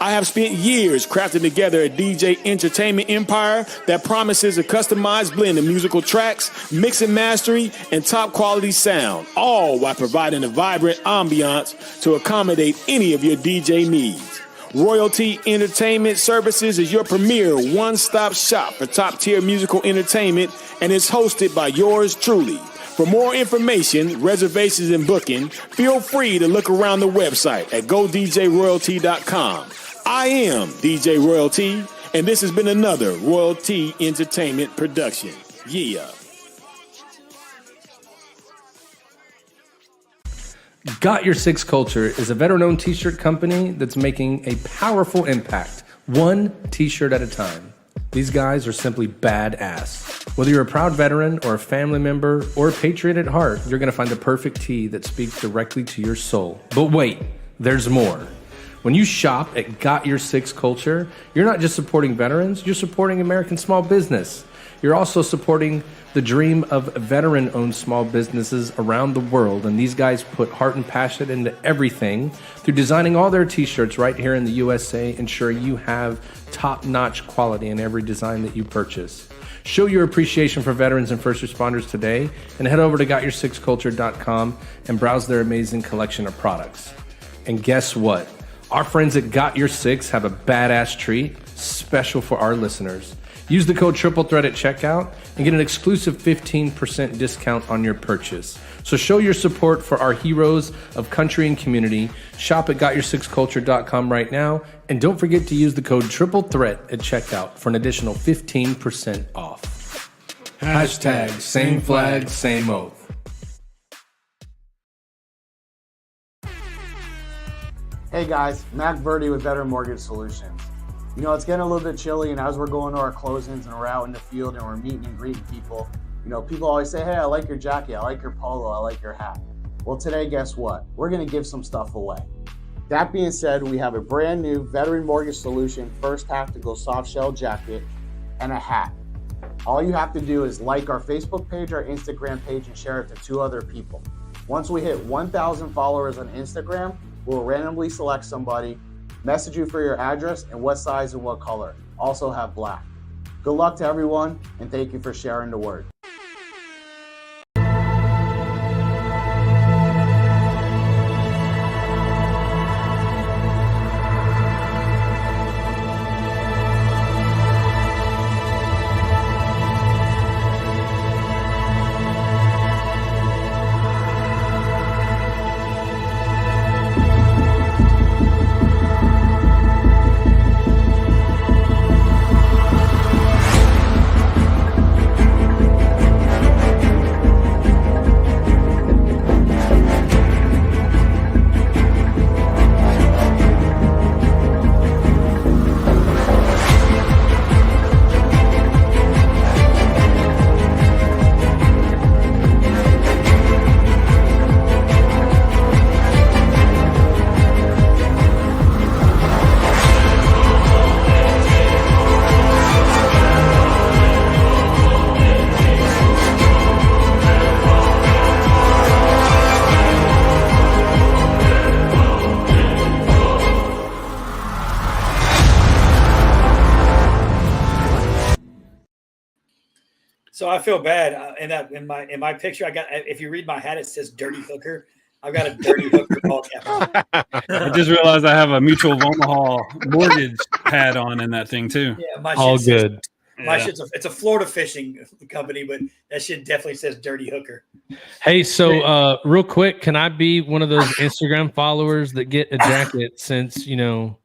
I have spent years crafting together a DJ entertainment empire that promises a customized blend of musical tracks, mix and mastering, and top quality sound, all while providing a vibrant ambiance to accommodate any of your DJ needs. Royalty Entertainment Services is your premier one-stop shop for top-tier musical entertainment and is hosted by yours truly. For more information, reservations, and booking, feel free to look around the website at godjroyalty.com. I am DJ Royalty, and this has been another Royalty Entertainment production. Yeah.
Got Your Six Culture is a veteran-owned t-shirt company that's making a powerful impact, one t-shirt at a time. These guys are simply badass. Whether you're a proud veteran or a family member or a patriot at heart, you're going to find the perfect tee that speaks directly to your soul. But wait, there's more. When you shop at Got Your Six Culture, you're not just supporting veterans, you're supporting American small business. You're also supporting the dream of veteran-owned small businesses around the world, and these guys put heart and passion into everything through designing all their t-shirts right here in the USA, ensuring you have top-notch quality in every design that you purchase. Show your appreciation for veterans and first responders today, and head over to GotYourSixCulture.com and browse their amazing collection of products. And guess what? Our friends at Got Your Six have a badass treat special for our listeners. Use the code TRIPLETHREAT at checkout and get an exclusive 15% discount on your purchase. So show your support for our heroes of country and community. Shop at GotYourSixCulture.com right now. And don't forget to use the code TRIPLETHREAT at checkout for an additional 15% off. Hashtag same flag, same oath.
Hey guys, Mac Verdi with Veteran Mortgage Solutions. You know, it's getting a little bit chilly, and as we're going to our closings and we're out in the field and we're meeting and greeting people, you know, people always say, hey, I like your jacket, I like your polo, I like your hat. Well, today, guess what? We're going to give some stuff away. That being said, we have a brand new Veteran Mortgage Solution First Tactical Soft Shell Jacket and a hat. All you have to do is like our Facebook page, our Instagram page, and share it to 2 other people. Once we hit 1,000 followers on Instagram, we'll randomly select somebody, message you for your address and what size and what color. Also have black. Good luck to everyone, and thank you for sharing the word.
So I feel bad in my picture. I got, if you read my hat, it says "Dirty Hooker." I've got a Dirty Hooker ball cap.
I just realized I have a Mutual of Omaha mortgage hat on in that thing too.
Yeah, my
all
shit
good.
My shit's it's a Florida fishing company, but that shit definitely says "Dirty Hooker."
Hey, so real quick, can I be one of those Instagram followers that get a jacket? Since you know,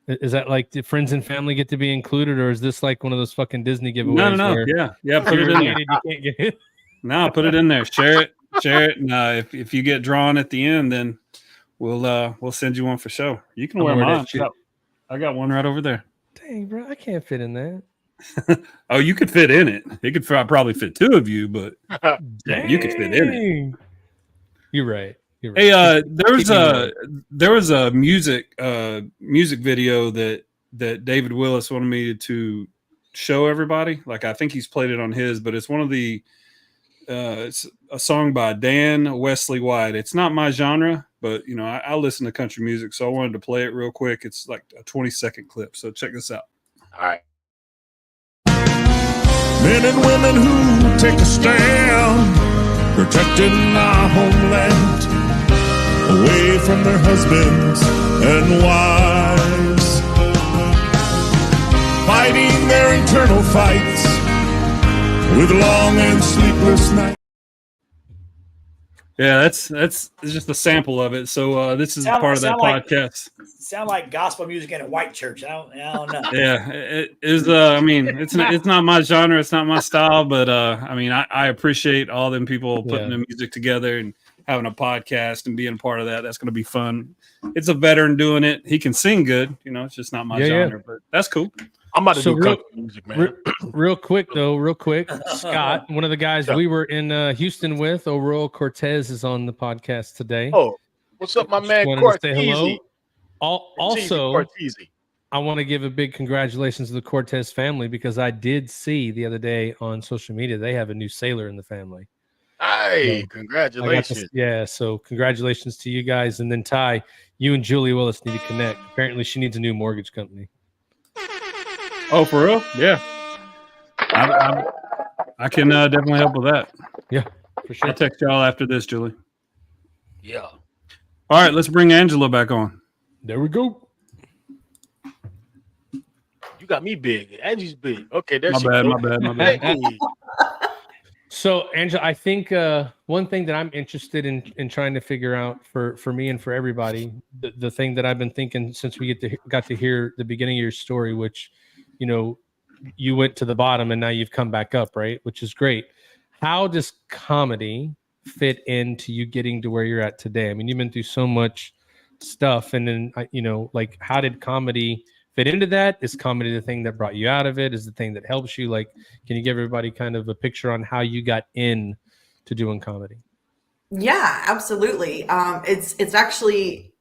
is that like the friends and family get to be included, or is this like one of those fucking Disney giveaways?
No. Yeah. Put it in there.
You can't get it.
No, put it in there. Share it. And if you get drawn at the end, then we'll send you one for show. You can wear mine. I got one right over there.
Dang, bro, I can't fit in that.
Oh, you could fit in it. It could probably fit 2 of you, but you could fit in it.
You're right.
Hey, there was a music video that David Willis wanted me to show everybody. Like I think he's played it on his, but it's one of the it's a song by Dan Wesley White. It's not my genre, but you know I listen to country music, so I wanted to play it real quick. It's like a 20-second clip, so check this out.
All right.
Men and women who take a stand, protecting our homeland, away from their husbands and wives, fighting their internal fights with long and sleepless nights.
Yeah, that's just a sample of it. So this is part of that podcast.
Sound like gospel music in a white church. I don't know.
Yeah, it is. I mean, it's not my genre. It's not my style. But I mean, I appreciate all them people putting the music together and having a podcast and being part of that. That's going to be fun. It's a veteran doing it. He can sing good. You know, it's just not my genre, but that's cool.
I'm about to do country music, man.
Real quick, Scott, one of the guys we were in Houston with, O'Rourke Cortez, is on the podcast today.
Oh, what's up, my man?
Say hello. Also, I want to give a big congratulations to the Cortez family because I did see the other day on social media they have a new sailor in the family.
Hey, congratulations!
So congratulations to you guys, and then Ty, you and Julie Willis need to connect. Apparently, she needs a new mortgage company.
Oh, for real? Yeah. I can definitely help with that.
Yeah, for sure.
I'll text y'all after this, Julie.
Yeah.
All right, let's bring Angela back on.
There we go.
You got me big. Angie's big. Okay, there
my
she
bad,
goes.
my bad.
Hey.
So, Angela, I think one thing that I'm interested in trying to figure out for me and for everybody, the thing that I've been thinking since we got to hear the beginning of your story, which, you know, you went to the bottom and now you've come back up, right? Which is great. How does comedy fit into you getting to where you're at today? I mean, you've been through so much stuff. And then, like, how did comedy fit into that? Is comedy the thing that brought you out of it? Is the thing that helps you? Like, can you give everybody kind of a picture on how you got in to doing comedy?
Yeah, absolutely. It's actually,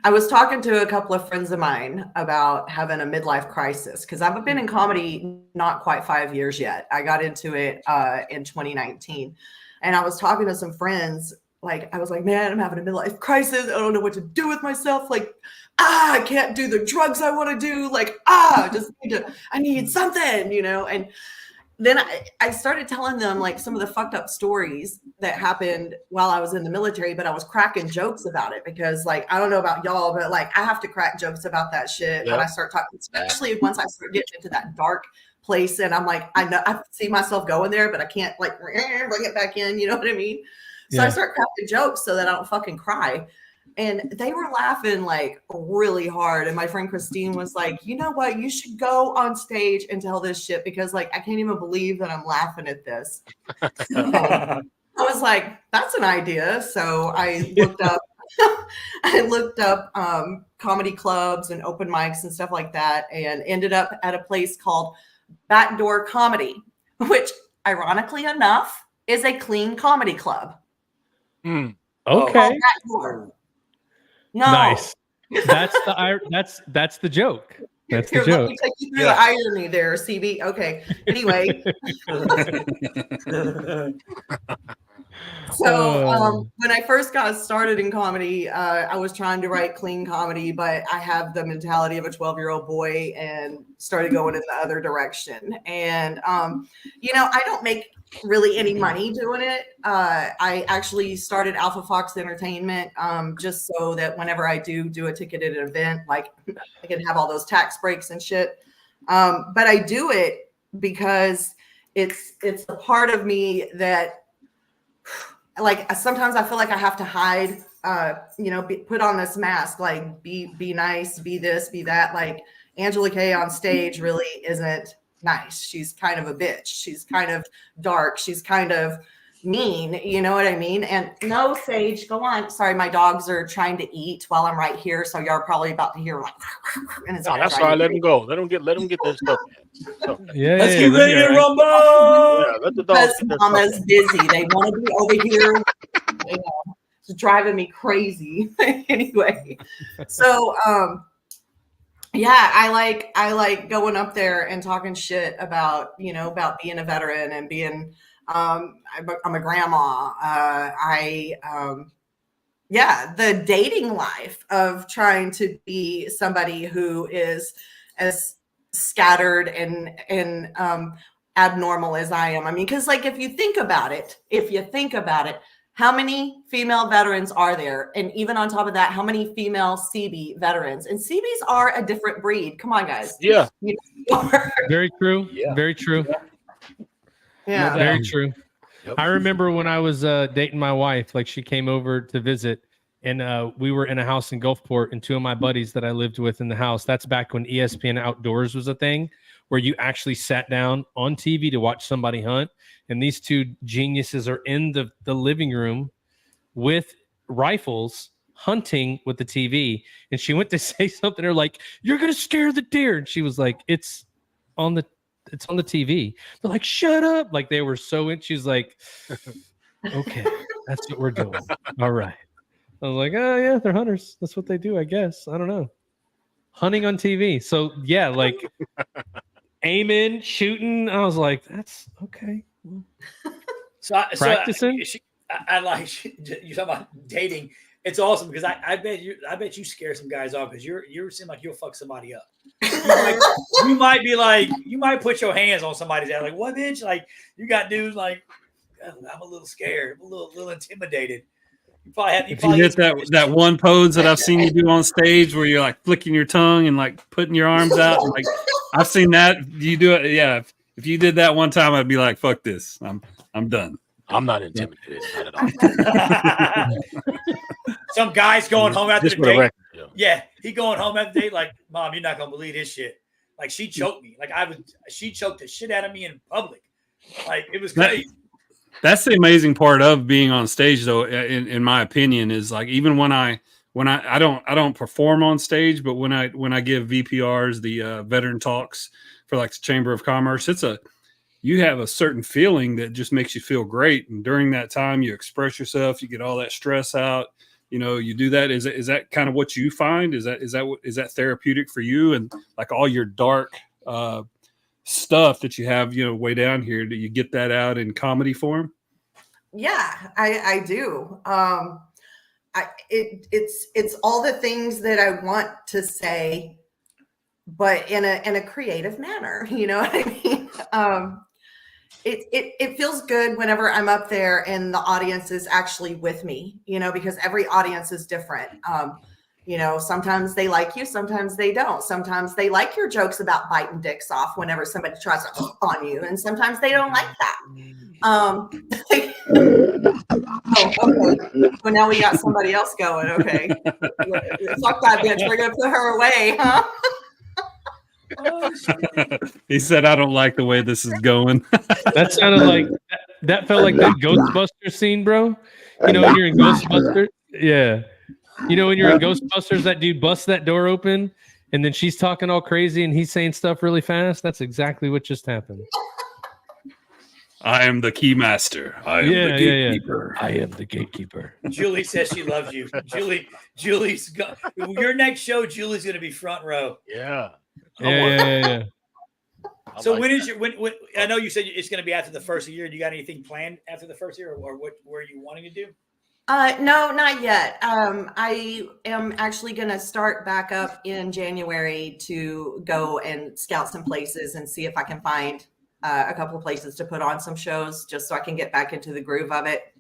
I was talking to a couple of friends of mine about having a midlife crisis because I've been in comedy not quite 5 years yet. I got into it in 2019, and I was talking to some friends. Like, I was like, man, I'm having a midlife crisis. I don't know what to do with myself. Like, I can't do the drugs I want to do. Like, I need something, And then I started telling them like some of the fucked up stories that happened while I was in the military, but I was cracking jokes about it because, like, I don't know about y'all, but like, I have to crack jokes about that shit when I start talking, especially once I start getting into that dark place. And I'm like, I know I see myself going there, but I can't like bring it back in. You know what I mean? So I start cracking jokes so that I don't fucking cry. And they were laughing like really hard. And my friend Christine was like, you know what? You should go on stage and tell this shit because, like, I can't even believe that I'm laughing at this. So I was like, that's an idea. So I looked up comedy clubs and open mics and stuff like that, and ended up at a place called Backdoor Comedy, which ironically enough is a clean comedy club.
Okay.
No.
Nice. That's the joke. That's the
Here,
joke.
let me take you through the irony there, CB. Okay. Anyway. So when I first got started in comedy, I was trying to write clean comedy, but I have the mentality of a 12-year-old boy and started going in the other direction. And, I don't make really any money doing it. I actually started Alpha Fox Entertainment just so that whenever I do a ticketed event, like I can have all those tax breaks and shit. But I do it because it's a part of me that, like, sometimes I feel like I have to hide, put on this mask, like be nice, be this, be that. Like Angela Kay on stage really isn't nice. She's kind of a bitch. She's kind of dark. She's kind of mean. You know what I mean? And no, Sage, go on. Sorry, my dogs are trying to eat while I'm right here, so y'all are probably about to hear like. And it's
that's all right. Let them go. Let them get their stuff. So,
let's get ready to rumble.
Yeah, let the dogs.
Because Mama's busy. They want to be over here. It's driving me crazy. Anyway, so yeah, I like going up there and talking shit about being a veteran and being I'm a grandma. The dating life of trying to be somebody who is as scattered and abnormal as I am. I mean, because like if you think about it, how many female veterans are there? And even on top of that, how many female CB veterans? And CBs are a different breed. Come on, guys.
Yeah.
Very true.
Yeah.
Very true.
Yeah.
Very true.
Yep.
I remember when I was dating my wife, like she came over to visit, and we were in a house in Gulfport, and two of my buddies that I lived with in the house. That's back when ESPN Outdoors was a thing, where you actually sat down on TV to watch somebody hunt. And these two geniuses are in the living room with rifles hunting with the TV. And she went to say something. They're like, "You're going to scare the deer." And she was like, it's on the TV. They're like, "Shut up." Like they were so in. She's like, "Okay, that's what we're doing." All right. I was like, "Oh yeah, they're hunters. That's what they do, I guess. I don't know." Hunting on TV. So yeah, like aiming, shooting. I was like, that's okay. Practicing.
I like you talk about dating. It's awesome because I bet you scare some guys off because you seem like you'll fuck somebody up. You might be like, you might put your hands on somebody's head like, "What, bitch?" Like you got dudes like, "I'm a little scared, I'm a little intimidated." You probably
hit that one pose that I've seen you do on stage where you're like flicking your tongue and like putting your arms out. Like I've seen that you do it. Yeah. If you did that one time, I'd be like, "Fuck this. I'm done."
I'm not intimidated. Not at all.
Some guy's going home after
Just
the
for the
date.
record,
Yeah, he going home after the date like, "Mom, you're not gonna believe this shit. Like she choked me. Like she choked the shit out of me in public. Like it was crazy."
That's the amazing part of being on stage, though. In my opinion, is like even when I when I don't perform on stage, but when I give VPRs, the veteran talks for like the Chamber of Commerce, you have a certain feeling that just makes you feel great. And during that time, you express yourself, you get all that stress out. You do that. Is that kind of what you find? Is that therapeutic for you? And like all your dark stuff that you have, way down here, do you get that out in comedy form?
Yeah, I do. It's all the things that I want to say, but in a creative manner. You know what I mean? It feels good whenever I'm up there and the audience is actually with me, because every audience is different. Sometimes they like you, sometimes they don't. Sometimes they like your jokes about biting dicks off whenever somebody tries to on you, and sometimes they don't like that. Oh, okay. Well, now we got somebody else going. Okay. Fuck that bitch. We're gonna put her away, huh?
He said, "I don't like the way this is going."
That sounded like that felt like that Ghostbusters scene, bro. When you're in Ghostbusters, yeah. When you're in Ghostbusters, that dude busts that door open, and then she's talking all crazy, and he's saying stuff really fast. That's exactly what just happened.
I am the key master. I am the gatekeeper.
I am the gatekeeper.
Julie says she loves you. Julie's your next show. Julie's going to be front row.
Yeah.
Yeah.
So when is your when? I know you said it's going to be after the first year. Do you got anything planned after the first year, or what? Where are you wanting to do?
No, not yet. I am actually going to start back up in January to go and scout some places and see if I can find a couple of places to put on some shows, just so I can get back into the groove of it.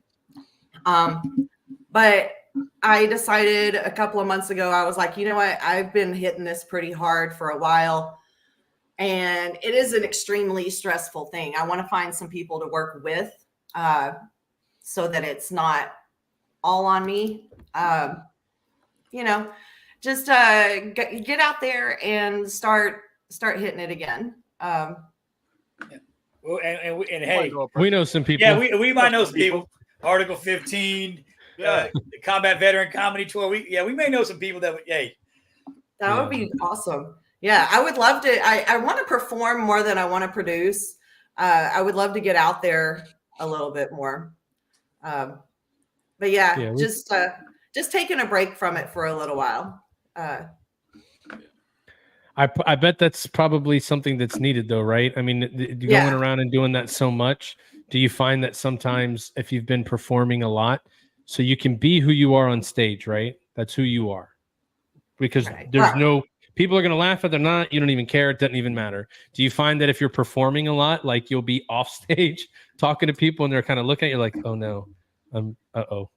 But I decided a couple of months ago, I was like, you know what? I've been hitting this pretty hard for a while, and it is an extremely stressful thing. I want to find some people to work with so that it's not all on me. Just get out there and start hitting it again.
Well, and hey,
we know some people.
Yeah, we might know some people. Article 15, the Combat Veteran Comedy Tour. We may know some people that would. Hey,
that would be awesome. Yeah, I would love to. I want to perform more than I want to produce. I would love to get out there a little bit more. But just taking a break from it for a little while.
I bet that's probably something that's needed, though, right? I mean, going around and doing that so much, do you find that sometimes if you've been performing a lot, so you can be who you are on stage, right? That's who you are. Because there's no people are going to laugh at it or not. You don't even care. It doesn't even matter. Do you find that if you're performing a lot, like you'll be off stage talking to people and they're kind of looking at you like, oh no,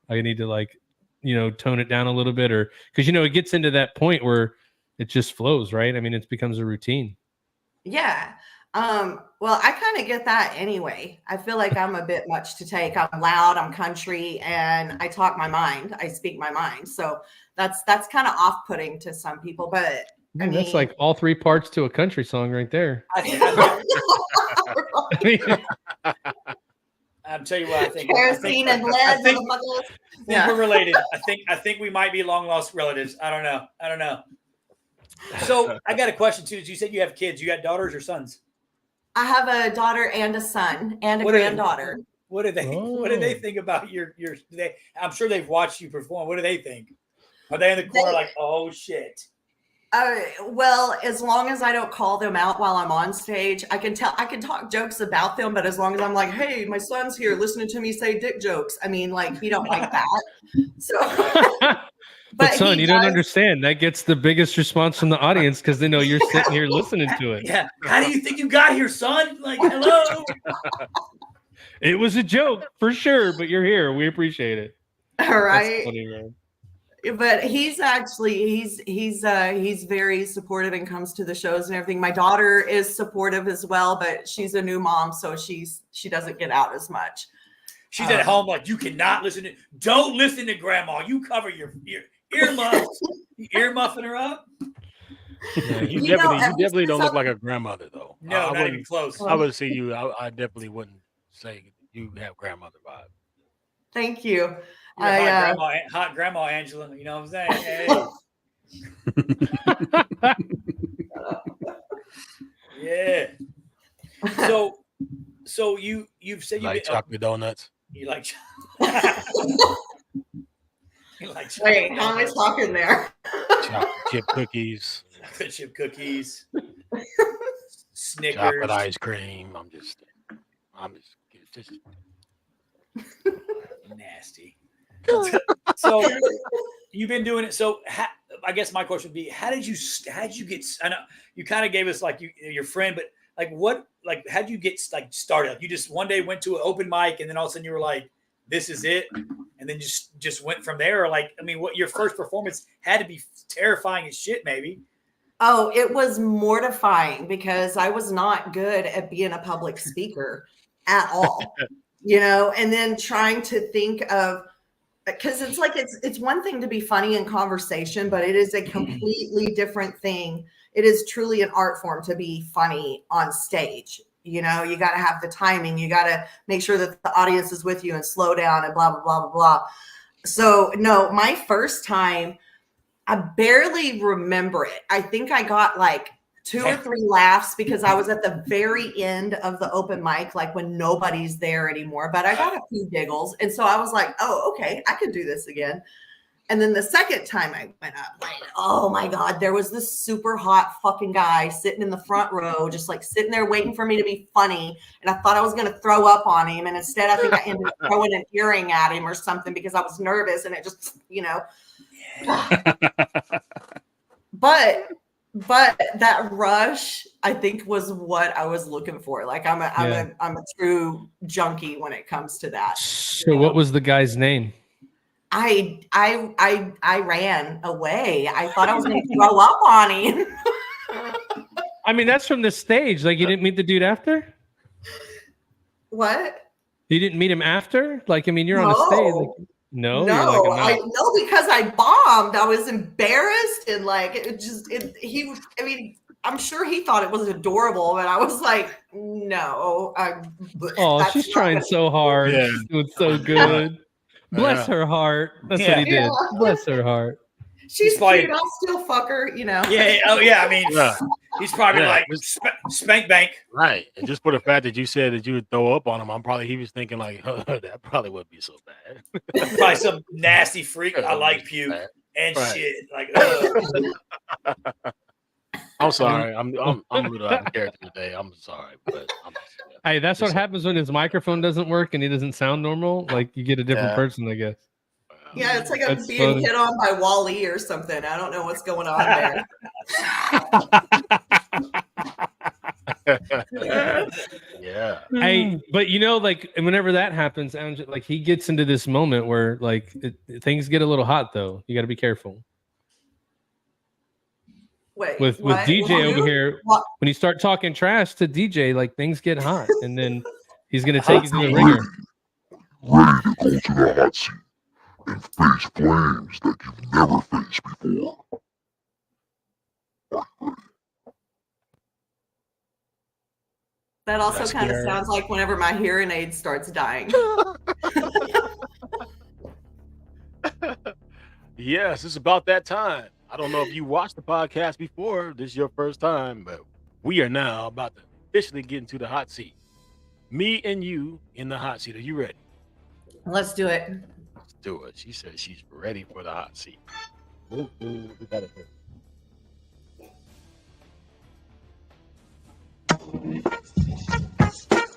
I need to tone it down a little bit, or because it gets into that point where it just flows, right? I mean, it becomes a routine.
Yeah. Well, I kind of get that anyway. I feel like I'm a bit much to take. I'm loud, I'm country, and I talk my mind. I speak my mind. So that's kind of off-putting to some people, but I mean,
that's like all three parts to a country song right there.
I'll tell you what I think.
Kerosene and lead.
I think we're related. I think we might be long lost relatives. I don't know. So I got a question too. You said you have kids. You got daughters or sons?
I have a daughter and a son and a granddaughter.
What do they think about your? I'm sure they've watched you perform. What do they think? Are they in the corner like, oh shit?
Well, as long as I don't call them out while I'm on stage, I can talk jokes about them, but as long as I'm like, hey, my son's here listening to me say dick jokes. I mean, like, he don't like that. So
But son, you don't understand. That gets the biggest response from the audience because they know you're sitting here listening to it.
Yeah. How do you think you got here, son? Like, hello.
It was a joke for sure, but you're here. We appreciate it.
All right.
That's funny, man.
But he's actually he's very supportive and comes to the shows and everything. My daughter is supportive as well, but she's a new mom, so she doesn't get out as much.
She's at home like, you cannot don't listen to grandma. You cover your earmuffs. You earmuffing her up?
Yeah, you definitely don't look like a grandmother though.
No, not even close.
I would see you. I definitely wouldn't say you have grandmother vibe.
Thank you.
hot grandma Angela. You know what I'm saying? Hey. Yeah. So you've said
you like chocolate donuts.
You like.
Wait, how am I talking there?
Chocolate chip cookies.
Chocolate chip cookies. Snickers.
Chocolate ice cream. I'm just
nasty. So you've been doing it. So I guess my question would be, how did you get? I know you kind of gave us like your friend, but how did you get like started? You just one day went to an open mic, and then all of a sudden you were like, "This is it," and then just went from there. Or what your first performance had to be terrifying as shit, maybe.
Oh, it was mortifying because I was not good at being a public speaker at all, and then trying to think of, because it's like, it's one thing to be funny in conversation, but it is a completely different thing. It is truly an art form to be funny on stage. You got to have the timing. You got to make sure that the audience is with you and slow down and blah, blah, blah, blah, blah. So no, my first time, I barely remember it. I think I got like 2 or 3 laughs because I was at the very end of the open mic, like when nobody's there anymore, but I got a few giggles. And so I was like, oh, okay, I could do this again. And then the second time I went up, like, oh my God, there was this super hot fucking guy sitting in the front row, just like sitting there waiting for me to be funny. And I thought I was going to throw up on him. And instead, I think I ended up throwing an earring at him or something because I was nervous and it just, But that rush, I think, was what I was looking for. Like I'm a true junkie when it comes to that.
So what was the guy's name?
I ran away. I thought I was going to throw up on him.
I mean, that's from the stage. Like, you didn't meet the dude after?
What?
You didn't meet him after? Like, I mean, you're on the stage. Like, no,
because I bombed. I was embarrassed and I'm sure he thought it was adorable, but I was like, no.
She's trying so hard. Yeah. She's doing so good. Bless her heart. That's what he did. Yeah. Bless her heart.
She's cute. I'll still fuck her,
Yeah. Oh, yeah. I mean, he's probably like spank bank.
Right. And just for the fact that you said that you would throw up on him, he was thinking like, that probably wouldn't be so bad.
Probably some nasty freak. I like puke and shit. Like,
I'm sorry. I'm a little out of character today. I'm sorry, but
hey, that's what happens when his microphone doesn't work and he doesn't sound normal. Like, you get a different person, I guess.
Yeah, it's like I'm being hit on by Wall-E or something. I don't know what's going on
there. Yeah.
Hey, but whenever that happens, like, he gets into this moment where like things get a little hot though. You got to be careful.
Wait,
with DJ over here, when you start talking trash to DJ, like, things get hot, and then he's gonna take you to the ringer.
Ready to go to the hot seat and face flames that you've never faced before.
That also kind of sounds like whenever my hearing aid starts dying.
Yes, it's about that time. I don't know if you watched the podcast before. This is your first time, but we are now about to officially get into the hot seat. Me and you in the hot seat. Are you ready?
Let's do it.
Let's do it. She said she's ready for the hot seat.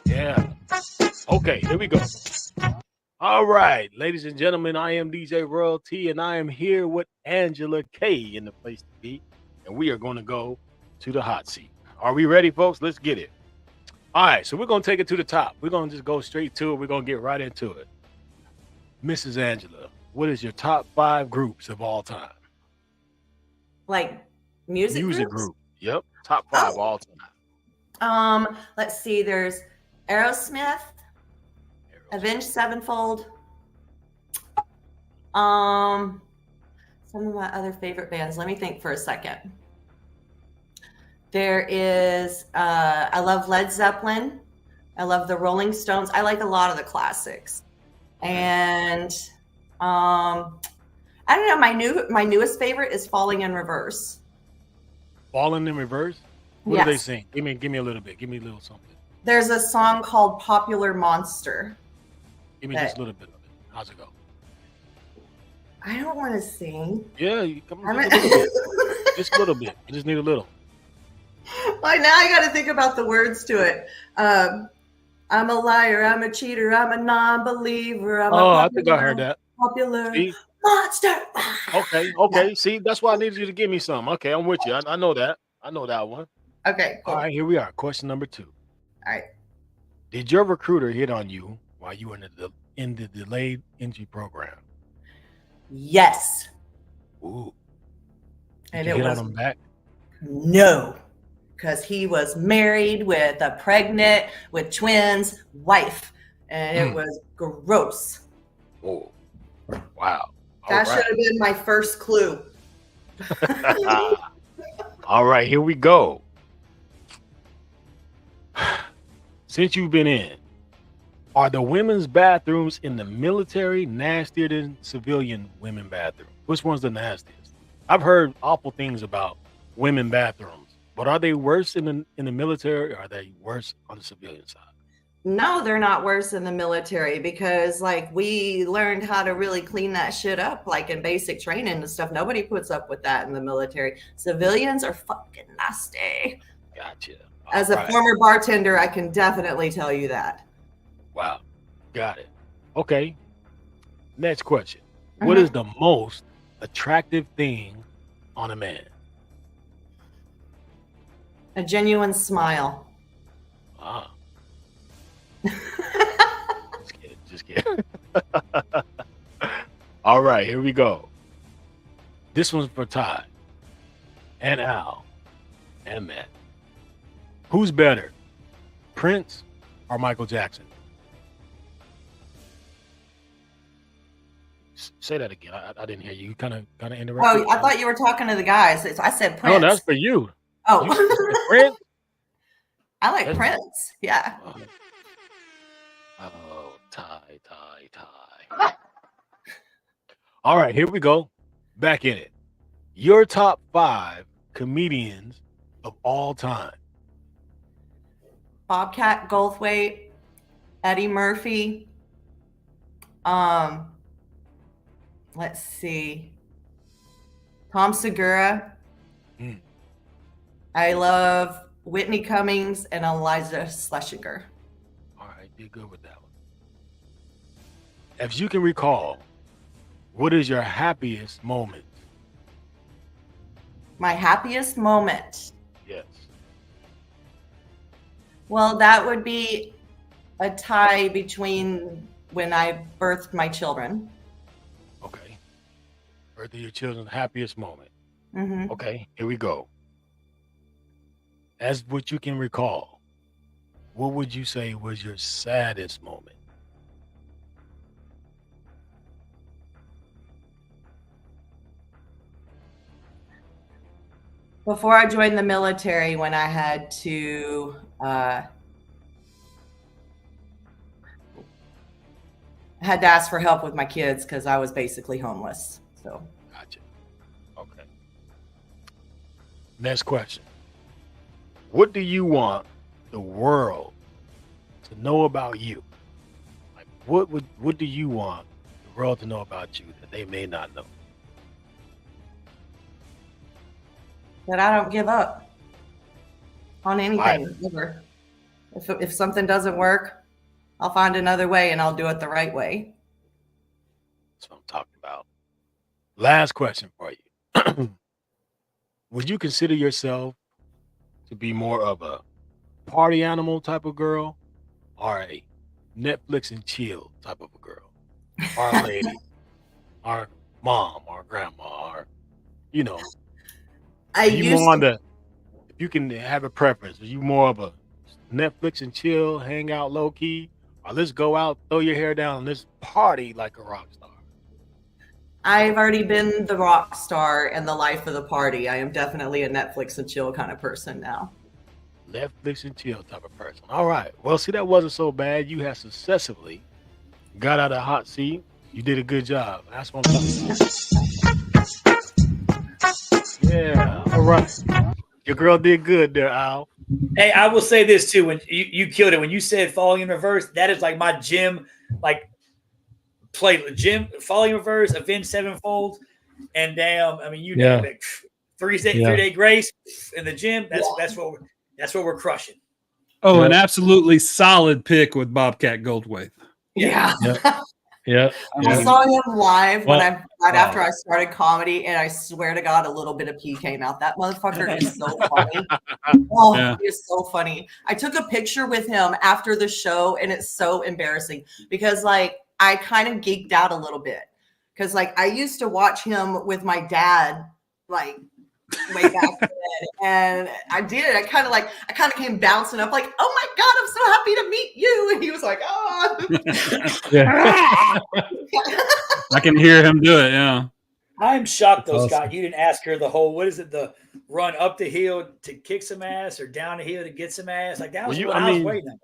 Yeah. Okay, here we go. All right, ladies and gentlemen, I am DJ Royalty, and I am here with Angela K in the place to be, and we are going to go to the hot seat. Are we ready, folks? Let's get it. All right, so we're going to take it to the top. We're going to just go straight to it. We're going to get right into it. Mrs. Angela, what is your top 5 groups of all time?
Like music
group. Yep, top 5 all time.
Let's see. There's Aerosmith. Avenged Sevenfold. Some of my other favorite bands. Let me think for a second. There is, I love Led Zeppelin. I love the Rolling Stones. I like a lot of the classics. And I don't know. My newest favorite is Falling in Reverse.
Falling in Reverse? What
Yes.
do they sing? Give me a little bit. Give me a little something.
There's a song called Popular Monster.
Give me just a little bit of it. How's it go?
I don't want to sing.
Yeah, come on, just a little bit. Just a little bit. You just need a little.
Well, now I got to think about the words to it. I'm a liar. I'm a cheater. I'm a non-believer.
I think I heard that.
Popular
See?
monster.
Okay. See, that's why I needed you to give me some. Okay, I'm with you. I know that. I know that one.
Okay. Cool.
All right, here we are. Question number 2.
All right.
Did your recruiter hit on you while you were in the delayed entry program?
Yes.
Ooh.
And
Did
it
you hit
was
on him back?
no, because he was married with a pregnant with twins wife, and it was gross.
Oh, wow.
That should have been my first clue.
All right, here we go. Since you've been in, are the women's bathrooms in the military nastier than civilian women bathrooms? Which one's the nastiest? I've heard awful things about women bathrooms, but are they worse in the military, or are they worse on the civilian side?
No, they're not worse in the military because like we learned how to really clean that shit up like in basic training and stuff. Nobody puts up with that in the military. Civilians are fucking nasty.
Gotcha.
As a former bartender, I can definitely tell you that.
Wow. Got it. Okay. Next question. What is the most attractive thing on a man?
A genuine smile.
Ah. Just kidding. All right, here we go. This one's for Ty and Al and Matt. Who's better, Prince or Michael Jackson? Say that again. I didn't hear you. You kind of interrupted.
Oh, I thought you were talking to the guys. I said Prince.
No, that's for you.
Oh,
You said Prince.
I like Prince. Yeah.
Oh, Ty. All right, here we go. Back in it. Your top 5 comedians of all time.
Bobcat Goldthwait, Eddie Murphy. Let's see. Tom Segura. I love Whitney Cummings and Eliza Schlesinger.
All right, did good with that one. As you can recall, what is your happiest moment?
My happiest moment.
Yes.
Well, that would be a tie between when I birthed my children.
Okay. Birth of your children's happiest moment.
Mm-hmm.
Okay, here we go. As what you can recall, what would you say was your saddest moment?
Before I joined the military, when I had to ask for help with my kids because I was basically homeless. So
Gotcha. Okay. Next question. What do you want the world to know about you? Like what do you want the world to know about you that they may not know?
that I don't give up on anything ever. If something doesn't work, I'll find another way and I'll do it the right way.
That's what I'm talking about. Last question for you. Would you consider yourself to be more of a party animal type of girl or a Netflix and chill type of a girl? Or a lady, or mom, or grandma, or, you know. If you can have a preference, are you more of a Netflix and chill, hang out low key, or let's go out, throw your hair down, and let's party like a rock star?
I've already been the rock star and the life of the party. I am definitely a Netflix and chill kind of person now.
Netflix and chill type of person. All right. Well, see, that wasn't so bad. You have successfully got out of the hot seat. You did a good job. That's what I'm talking. Yeah. All right. Your girl did good there, Al.
Hey, I will say this too. When you killed it, when you said falling in reverse, that is like my gym, like play gym falling in reverse, avenge sevenfold, and damn. I mean, you name it. 3-day grace in the gym. That's what we're crushing.
Oh, an absolutely solid pick with Bobcat Goldthwait.
Yeah.
Yeah.
I saw him live after I started comedy, and I swear to God, a little bit of pee came out. That motherfucker is so funny. He is so funny. I took a picture with him after the show, and it's so embarrassing because, like, I kind of geeked out a little bit because, like, I used to watch him with my dad, like, way back then, and I kind of came bouncing up like, oh my God, I'm so happy to meet you, and he was like, oh.
I can hear him do it.
I'm shocked though, Scott, you didn't ask her the whole, what is it, the run up the hill to kick some ass or down the hill to get some ass? Like, that was what I was waiting on.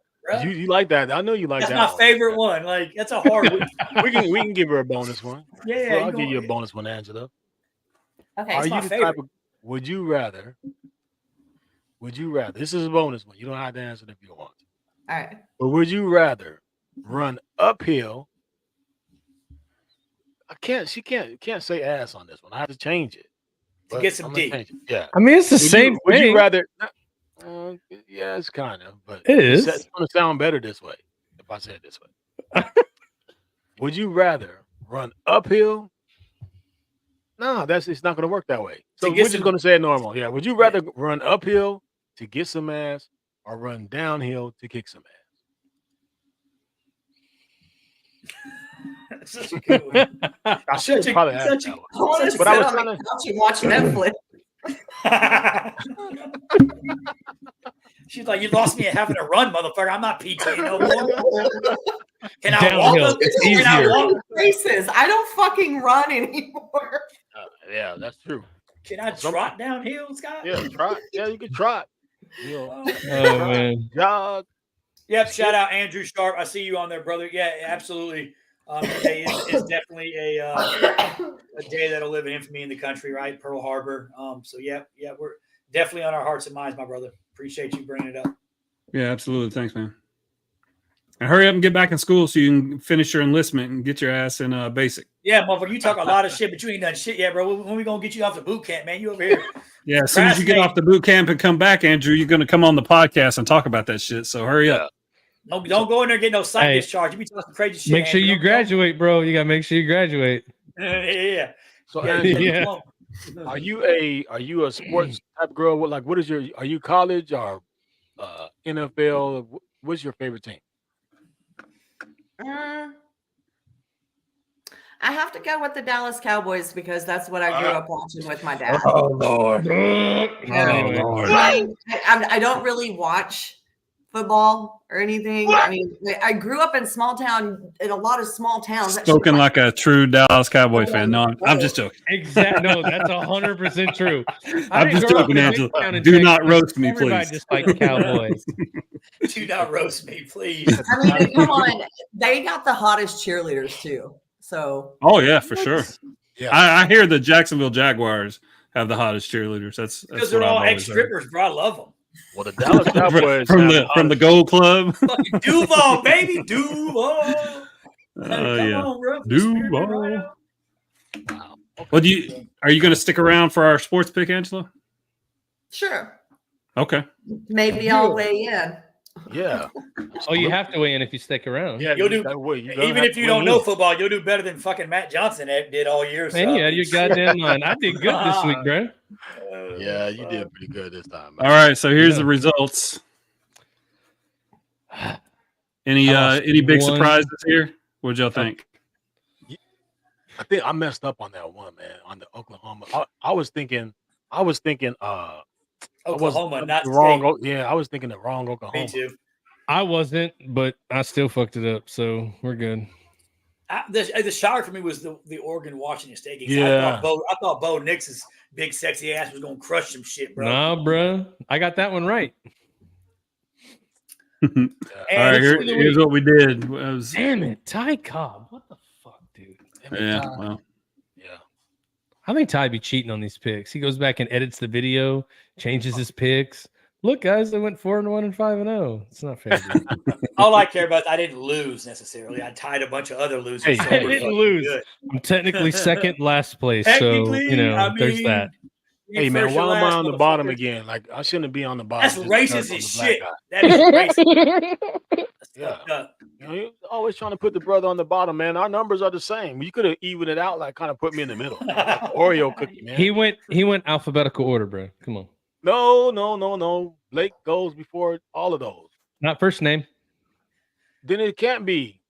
You like that? I know you like that.
That's my favorite one. Like, that's a hard one.
we can give her a bonus one.
Yeah,
I'll give you a bonus one, Angela.
Okay,
Are you the type of, would you rather? This is a bonus one. You don't have to answer it if you don't want to.
All right.
But would you rather run uphill? She can't say ass on this one. I have to change it.
To get some D.
Yeah.
I mean, it's the same thing.
Would you rather? Yeah, it's kind of, but
it is.
It's going to sound better this way if I say it this way. Would you rather run uphill? No, it's not going to work that way. So we're just going to say it normal. Yeah. Would you rather run uphill to get some ass or run downhill to kick some ass?
Such a good one.
I should probably ask that one.
But I was trying to watch Netflix.
She's like, you lost me at having to run, motherfucker. I'm not PT no more. Can I walk? Can I walk
races? I don't fucking run anymore.
Yeah, that's true.
Can I trot downhill, Scott?
Yeah, trot. Yeah, you can trot.
Man.
Jog.
Yep. Shout out Andrew Sharp. I see you on there, brother. Yeah, absolutely. Today is definitely a day that'll live in infamy in the country, right? Pearl Harbor. So yeah, we're definitely on our hearts and minds, my brother. Appreciate you bringing it up.
Yeah, absolutely. Thanks, man. And hurry up and get back in school so you can finish your enlistment and get your ass in basic.
Yeah, motherfucker, you talk a lot of shit, but you ain't done shit yet, bro. When we gonna get you off the boot camp, man? You over here.
Yeah, as soon as you get off the boot camp and come back, Andrew, you're gonna come on the podcast and talk about that shit. So hurry up.
No, don't go in there and get no psych discharge. You be talking crazy shit.
Make sure you graduate, bro. You gotta make sure you graduate.
Yeah.
So Andrew, are you a sports type girl? What is are you college or NFL? What's your favorite team?
I have to go with the Dallas Cowboys because that's what I grew up watching with my dad.
Oh Lord!
I don't really watch football or anything. I mean, I grew up in a lot of small towns.
Spoken like a true Dallas Cowboy fan. No, I'm just joking.
Exactly. No, that's 100% true.
I'm just joking, Angela. Do not roast me, please.
Just like Cowboys.
Do not roast me, please.
I mean, come on. They got the hottest cheerleaders too. So.
Oh yeah, for sure. Yeah, I hear the Jacksonville Jaguars have the hottest cheerleaders. That's
because they're all ex-strippers, bro. I love them.
Well, the Dallas Cowboys
from the Gold Club.
Fucking Duval, baby, Duval.
Yeah, Duval. Wow. Well, are you going to stick around for our sports pick, Angela?
Sure.
Okay.
Maybe I'll weigh in.
Yeah.
Oh, you have to weigh in if you stick around.
Yeah, you'll do. Even if you don't know football, you'll do better than fucking Matt Johnson did all year.
Man, you had your goddamn mind. I did good this week, bro.
Yeah, you did pretty good this time.
Man. All right, so here's the results. Any big surprises here? What'd y'all think?
I think I messed up on that one, man. On the Oklahoma, I was thinking.
Oklahoma, not
the wrong. Yeah, I was thinking the wrong Oklahoma.
Me too.
I wasn't, but I still fucked it up, so we're good.
The shocker for me was the Oregon Washington State game.
Yeah,
I thought Bo Nix's big sexy ass was gonna crush some shit, bro.
Nah, bro, I got that one right.
All right, here's what we did.
Damn it, Ty Cobb, what the fuck, dude?
Yeah, well,
Yeah.
I think Ty be cheating on these picks. He goes back and edits the video, changes his picks. Look, guys, I went 4-1 and 5-0. It's not fair.
All I care about is I didn't lose necessarily. I tied a bunch of other losers.
Hey,
so
I
we're
didn't
fucking
lose.
good.
I'm technically second last place, so
Technically,
there's that.
Hey man,
first or
why am I
last,
on the bottom
motherfucker.
again? Like I shouldn't be on the bottom.
That's
just
racist
because
as
I'm the
shit.
black guy.
That is racist.
Yeah.
Fucked up.
You know, you're always trying to put the brother on the bottom, man. Our numbers are the same. You could have evened it out, like kind of put me in the middle. Like Oreo cookie, man.
He went alphabetical order, bro. Come on.
No. Blake goes before all of those.
Not first name.
Then it can't be.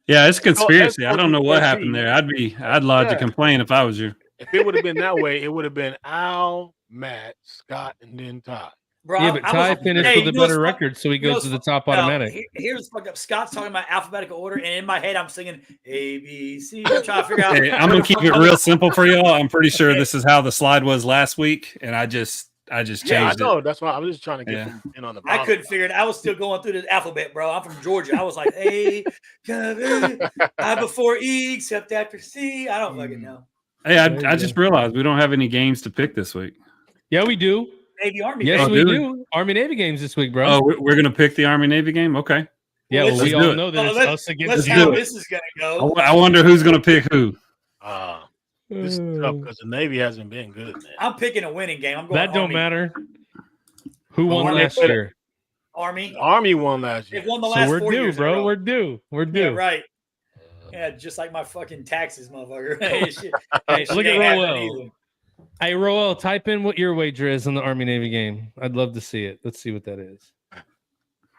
yeah, it's a conspiracy.
that's
I don't know what happened
supposed
there. I'd lodge a
Yeah.
complaint if I was you.
If it would have been that way, it would have been Al, Matt, Scott, and then Todd.
Bro,
Yeah, but Ty finished with a better record, so he goes to the top automatic.
Here's fucked up. Scott's talking about alphabetical order, and in my head, I'm singing A, B, C. I'm trying to figure out.
Hey, I'm gonna keep it real simple for y'all. I'm pretty sure this is how the slide was last week, and I just changed
Yeah, I
it.
know. That's why I was just trying to get
Yeah.
them in on the bottom.
I couldn't figure it. I was still going through the alphabet, bro. I'm from Georgia. I was like A, I before E, except after C. I don't fucking know.
Hey, I just realized we don't have any games to pick this week.
Yeah, we do.
Navy Army.
Yes,
Oh,
we
do we?
do. Army Navy games this week, bro.
Oh, we're gonna pick the Army Navy game. Okay.
Yeah,
Let's
well, we
do
all
it.
know that it's us against
Let's see
do
how
it.
this is gonna go.
I wonder who's gonna pick who.
This is tough because the Navy hasn't been good, man.
I'm picking a winning game. I'm going.
That don't
Army.
matter. Who won
Army.
last year?
Army.
The Army won last year.
They've won the
So
last
we're
4
due,
years. in a
bro.
row.
We're due. We're due.
Yeah, right. Yeah, just like my fucking taxes, motherfucker. Hey, shit. Hey,
Look
shit
at
ain't
Roel.
happening either.
Hey, Roel, type in what your wager is on the Army Navy game. I'd love to see it. Let's see what that is.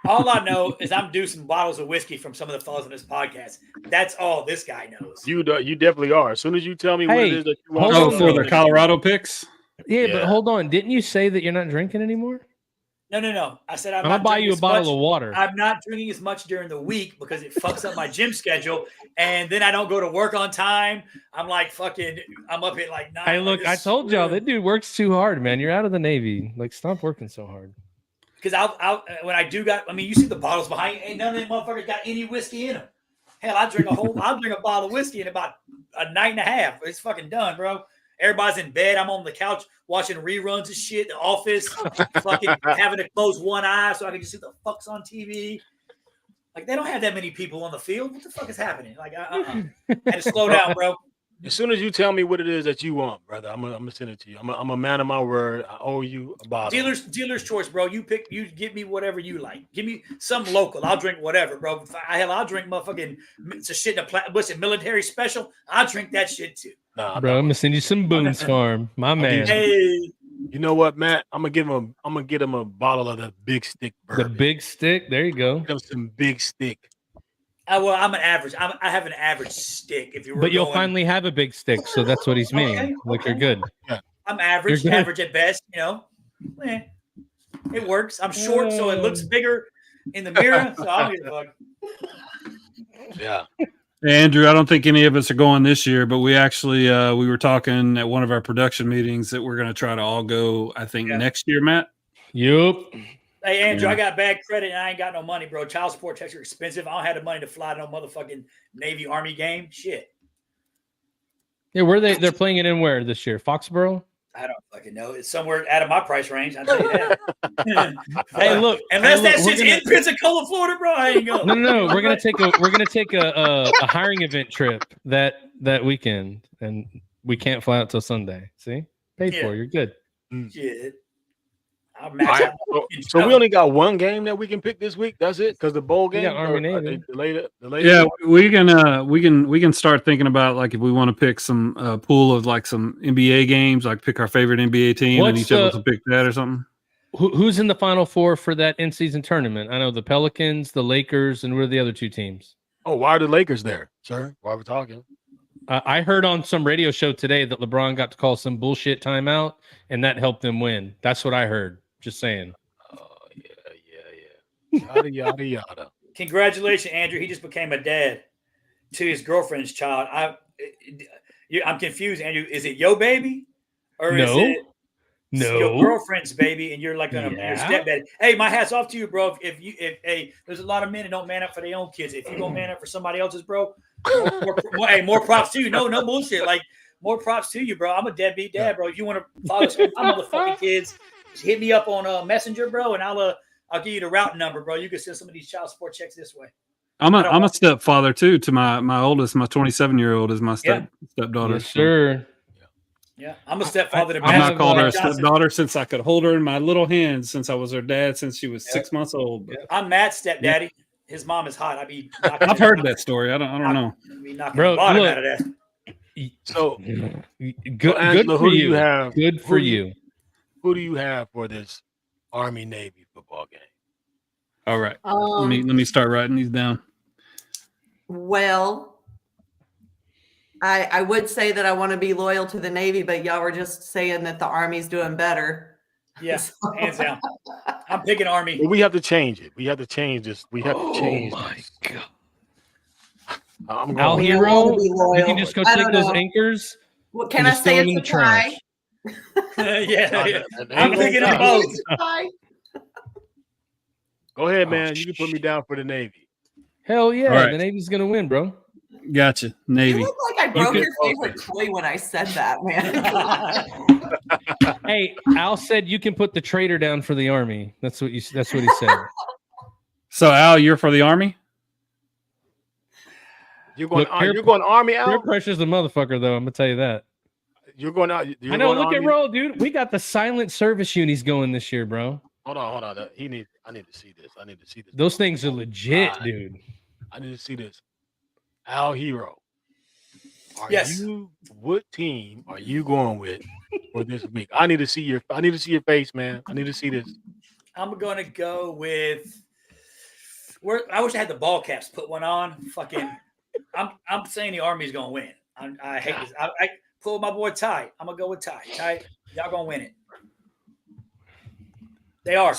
All I know is I'm due some bottles of whiskey from some of the fellas on this podcast. That's all this guy knows.
You definitely are. As soon as you tell me what it
Hey,
is that you
hold
want,
on,
Oh, for the Colorado picks.
Yeah, but
Yeah.
hold on. Didn't you say that you're not drinking anymore?
No. I said I'm
I'm
not
gonna buy
drinking
you a
as
bottle
much.
of water.
I'm not drinking as much during the week because it fucks up my gym schedule, and then I don't go to work on time. I'm like fucking. I'm up at like 9.
Hey, look, I told y'all that dude works too hard, man. You're out of the Navy. Like, stop working so hard.
because I'll when I do got. I mean, you see the bottles behind. Ain't none of them motherfuckers got any whiskey in them. Hell, I'll drink a bottle of whiskey in about a night and a half. It's fucking done, bro. Everybody's in bed. I'm on the couch watching reruns of shit. The Office, fucking having to close one eye so I can just see the fucks on TV. Like, they don't have that many people on the field. What the fuck is happening? Like, I had to slow down, bro.
as soon as you tell me what it is that you want, brother, I'm gonna send it to you. I'm a man of my word. I owe you a bottle.
Dealer's choice, bro. You give me whatever you like. Give me some local. I'll drink whatever, bro. I'll drink motherfucking it's a shit in what's it, military special. I'll drink that shit too.
Nah,
Bro, I'm gonna send you some Boone's Farm, my man.
Hey,
you know what, Matt? I'm gonna get him a bottle of the Big Stick
The
bourbon.
big stick. There you go.
Get him some Big Stick.
I'm an average. I have an average stick. If you were,
But you'll
going-
finally have a big stick, so that's what he's meaning. Like, you're good.
I'm average,
You're good.
average at best. You know, it works. I'm short, so it looks bigger in the mirror. So I don't give a fuck.
Yeah.
Hey, Andrew, I don't think any of us are going this year, but we actually we were talking at one of our production meetings that we're going to try to all go. I think next year, Matt.
Yup.
Hey, Andrew,
Yeah.
I got bad credit and I ain't got no money, bro. Child support checks are expensive. I don't have the money to fly to no motherfucking Navy Army game. Shit.
Yeah, where they're playing it in where this year? Foxborough?
I don't fucking know. It's somewhere out of my price range. I'll tell you that.
Hey, look.
Unless that
we're
shit's
gonna-
in Pensacola, Florida, bro, I ain't going.
No. We're gonna take a hiring event trip that weekend, and we can't fly out till Sunday. See, paid for. You're good.
Shit. I'll match up.
So we only got one game that we can pick this week. That's it, because the bowl
We
game.
got Army Navy.
Delayed.
Yeah, we can start thinking about, like, if we want to pick some pool of like some NBA games, like pick our favorite NBA team, and each of us will pick that or something.
Who's in the Final Four for that in-season tournament? I know the Pelicans, the Lakers, and what are the other two teams?
Oh, why are the Lakers there, sir? Why are we talking?
I heard on some radio show today that LeBron got to call some bullshit timeout, and that helped them win. That's what I heard. Just saying.
Oh, yeah. Yada, yada, yada.
Congratulations, Andrew. He just became a dad to his girlfriend's child. I'm confused, Andrew. Is it your baby? Or is it your girlfriend's baby and you're like your stepdad? Hey, my hat's off to you, bro. If there's a lot of men that don't man up for their own kids. If you don't man up for somebody else's, bro, More props to you. No bullshit. Like, more props to you, bro. I'm a deadbeat dad, bro. If you want to follow my motherfucking kids, just hit me up on Messenger, bro, and I'll give you the route number, bro. You can send some of these child support checks this way.
I'm a stepfather too to my oldest. My 27-year-old is my stepdaughter.
Yes, sir.
Yeah, I'm a stepfather.
I've not called her a stepdaughter since I could hold her in my little hands since I was her dad since she was 6 months old.
But. I'm Matt's stepdaddy. His mom is hot.
I've heard that story. I don't know.
Bro, look, out of that.
So
good for you. Good for you.
Who do you have for this Army Navy football game?
All right. Let me start writing these down.
Well, I would say that I want to be loyal to the Navy, but y'all were just saying that the Army's doing better.
Yes, hands down. I'm picking Army.
Well, we have to change it. We have to change this. We have to change.
Oh my God.
Al
Hero, you can just go take those anchors.
What can I say? It's
in the
trash.
Yeah. I'm thinking of both.
Go ahead, man. You can put me down for the Navy.
Hell yeah,
right.
The Navy's gonna win, bro.
Gotcha. Navy.
You look like I broke your favorite toy when I said that, man.
Hey, Al said you can put the traitor down for the Army. That's what he said.
So Al, you're for the Army?
You're going Army, Al?
Peer pressure's the motherfucker, though. I'm gonna tell you that.
You're going out.
I know. Look at Roll, dude. We got the silent service unis going this year, bro.
Hold on. I need to see this.
Those things are legit, dude.
I need to see this. Al Hero. What team are you going with for this week? I need to see your face, man. I need to see this.
I'm gonna go with. I wish I had the ball caps. Put one on. Fucking. I'm saying the Army's gonna win. I hate this. I pull my boy Ty. I'm gonna go with Ty. Ty, y'all gonna win it. They are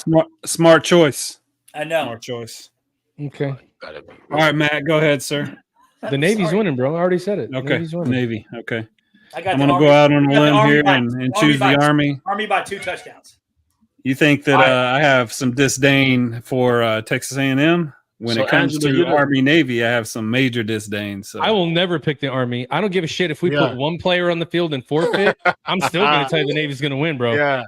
smart choice.
I know.
Smart choice.
Okay.
All right, Matt. Go ahead, sir.
The Navy's winning, bro. I already said it.
Okay. Navy. Okay.
I'm
gonna go out on a limb here and choose the Army.
Army by 2 touchdowns.
You think that I have some disdain for Texas A&M? When it comes to Army Navy, I have some major disdain. So
I will never pick the Army. I don't give a shit if we put one player on the field and forfeit. I'm still going to tell you the Navy's going to win, bro.
Yeah.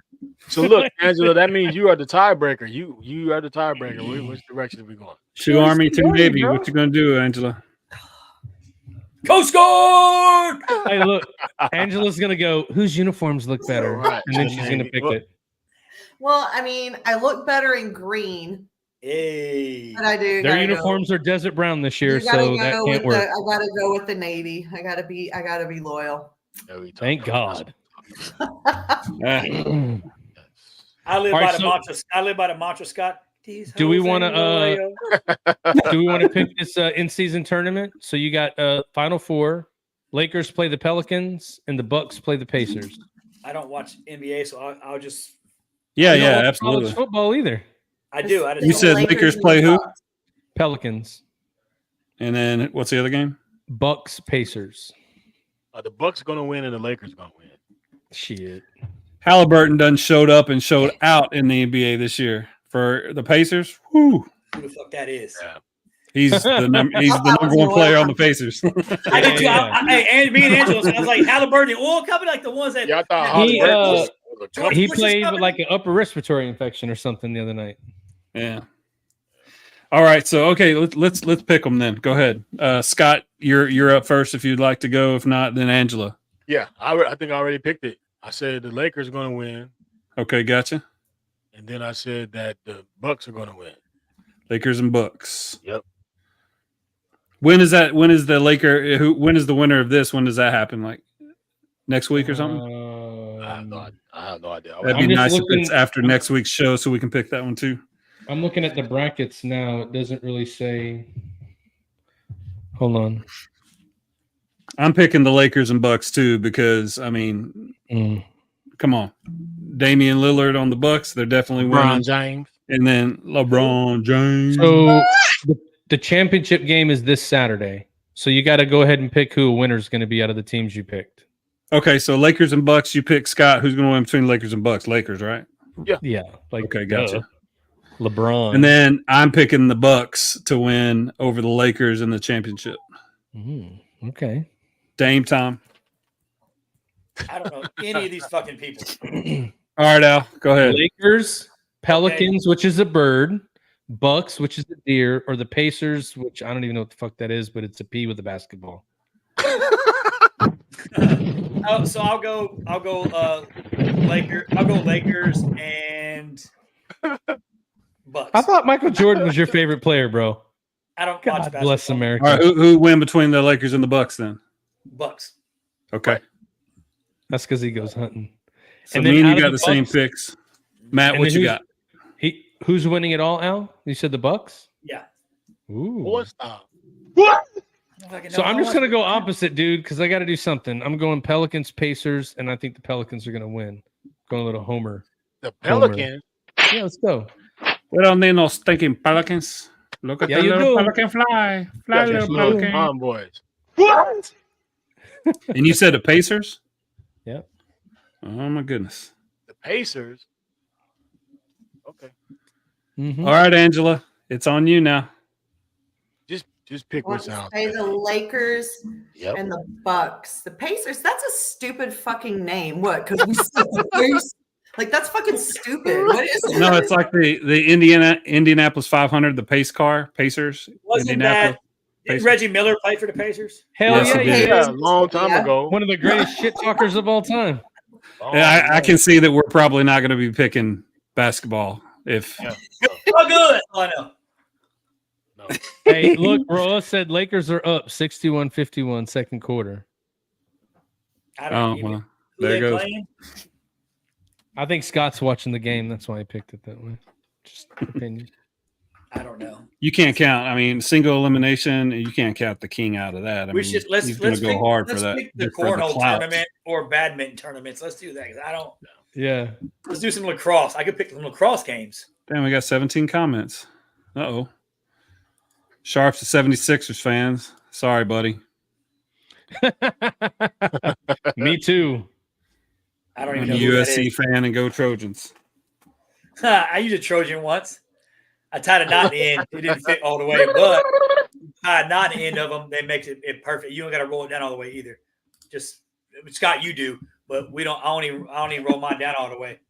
So look, Angela, that means you are the tiebreaker. You are the tiebreaker. Which direction are we going?
2 Army, 2 Navy. What you going to do, Angela?
Coast Guard.
Hey, look, Angela's going to go, whose uniforms look better?
Right.
And then she's going to pick it.
Well, I mean, I look better in green.
Hey,
but I do.
Their uniforms are desert brown this year, so that can't work.
I gotta go with the Navy. I gotta be loyal.
Thank God.
I live by the mantra, Scott.
Do we want to pick this in-season tournament? So you got Final Four. Lakers play the Pelicans, and the Bucks play the Pacers.
I don't watch NBA, so I'll just.
Yeah, absolutely.
College football either.
I do.
You said Lakers play who?
Pelicans.
And then what's the other game?
Bucks, Pacers.
The Bucks are going to win and the Lakers are going to win.
Shit.
Halliburton done showed up and showed out in the NBA this year for the Pacers. Whoo.
Who the fuck that is?
Yeah.
He's the number one player on the Pacers.
I did too. And me and Angela, so I was like Halliburton, oil company, like the ones that.
Yeah, I thought
he played with like an upper respiratory infection or something the other night.
Yeah. All right. So okay, let's pick them then. Go ahead, Scott. You're up first if you'd like to go. If not, then Angela.
Yeah, I think I already picked it. I said the Lakers are going to win.
Okay, gotcha.
And then I said that the Bucks are going to win.
Lakers and Bucks.
Yep.
When is that? When is the Laker? When is the winner of this? When does that happen? Like next week or something?
I have no idea.
That'd be nice if it's after next week's show, so we can pick that one too.
I'm looking at the brackets now. It doesn't really say. Hold on.
I'm picking the Lakers and Bucks too because I mean, come on, Damian Lillard on the Bucks. They're definitely winning.
LeBron James,
and then LeBron James.
So the championship game is this Saturday. So you got to go ahead and pick who a winner is going to be out of the teams you picked.
Okay, so Lakers and Bucks. You pick Scott. Who's going to win between Lakers and Bucks? Lakers, right?
Yeah. Like
okay, gotcha.
LeBron.
And then I'm picking the Bucks to win over the Lakers in the championship.
Okay.
Dame time.
I don't know any of these fucking people.
All right, Al, go ahead.
Lakers, Pelicans, which is a bird, Bucks, which is a deer, or the Pacers, which I don't even know what the fuck that is, but it's a P with a basketball.
So I'll go Lakers and Bucks.
I thought Michael Jordan was your favorite player, bro.
I don't watch
God
basketball.
bless America.
All right, who win between the Lakers and the Bucks then?
Bucks.
Okay.
That's because he goes hunting.
So
And
me
then
and
out
you
of
got
the
the same
Bucks-
picks. Matt,
And
what
then
you got?
Who's winning it all, Al? You said the Bucks?
Yeah.
Ooh.
What's up?
So I'm just going to go opposite, dude, because I got to do something. I'm going Pelicans, Pacers, and I think the Pelicans are going to win. Going a little homer.
The Pelicans?
Yeah, let's go.
We don't need no stinking Pelicans. Look at
Yeah,
the
you
little
do.
Pelican fly. Fly,
Got
little
your little
Pelican.
boys.
What?
And you said the Pacers?
Yeah.
Oh, my goodness.
The Pacers? Okay.
Mm-hmm.
All right, Angela. It's on you now.
Just pick
I want
what
to
sounds.
say the Lakers
Yep.
and the Bucks. The Pacers, that's a stupid fucking name. What? Because like that's fucking stupid. What is it?
No, it's like the Indianapolis 500, the pace car, Pacers.
Wasn't
Indianapolis.
that
Pacers.
Reggie Miller play for the Pacers?
Hell
Yes,
yeah,
it
he
did.
did.
Yeah, a long time
Yeah.
ago.
One of the greatest shit talkers of all time.
Yeah, I can see that we're probably not going to be picking basketball if
Yeah.
Oh, good. Oh, I know.
No.
Hey, look, Roa said Lakers are up 61-51 second quarter.
I don't even.
well,
Who
there
they
goes.
playing?
I think Scott's watching the game. That's why he picked it that way. Just opinion.
I don't know.
you can't count. I mean, single elimination, you can't count the king out of that. I
We
mean,
should let's
he's going to go
pick,
hard for
let's
that.
pick the
for the
cornhole
clout.
tournament or badminton tournaments. Let's do that. 'Cause I don't.
Yeah.
Let's do some lacrosse. I could pick some lacrosse games.
Damn, we got 17 comments. Uh-oh. Sharps to 76ers fans. Sorry, buddy.
Me too.
I don't
I'm
even
a
know who that
USC
is.
fan and go Trojans.
I used a Trojan once. I tied a knot in the end. It didn't fit all the way, but tie a knot in the end of them. They makes it perfect. You don't got to roll it down all the way either. Just Scott, you do, but we don't. I don't even roll mine down all the way.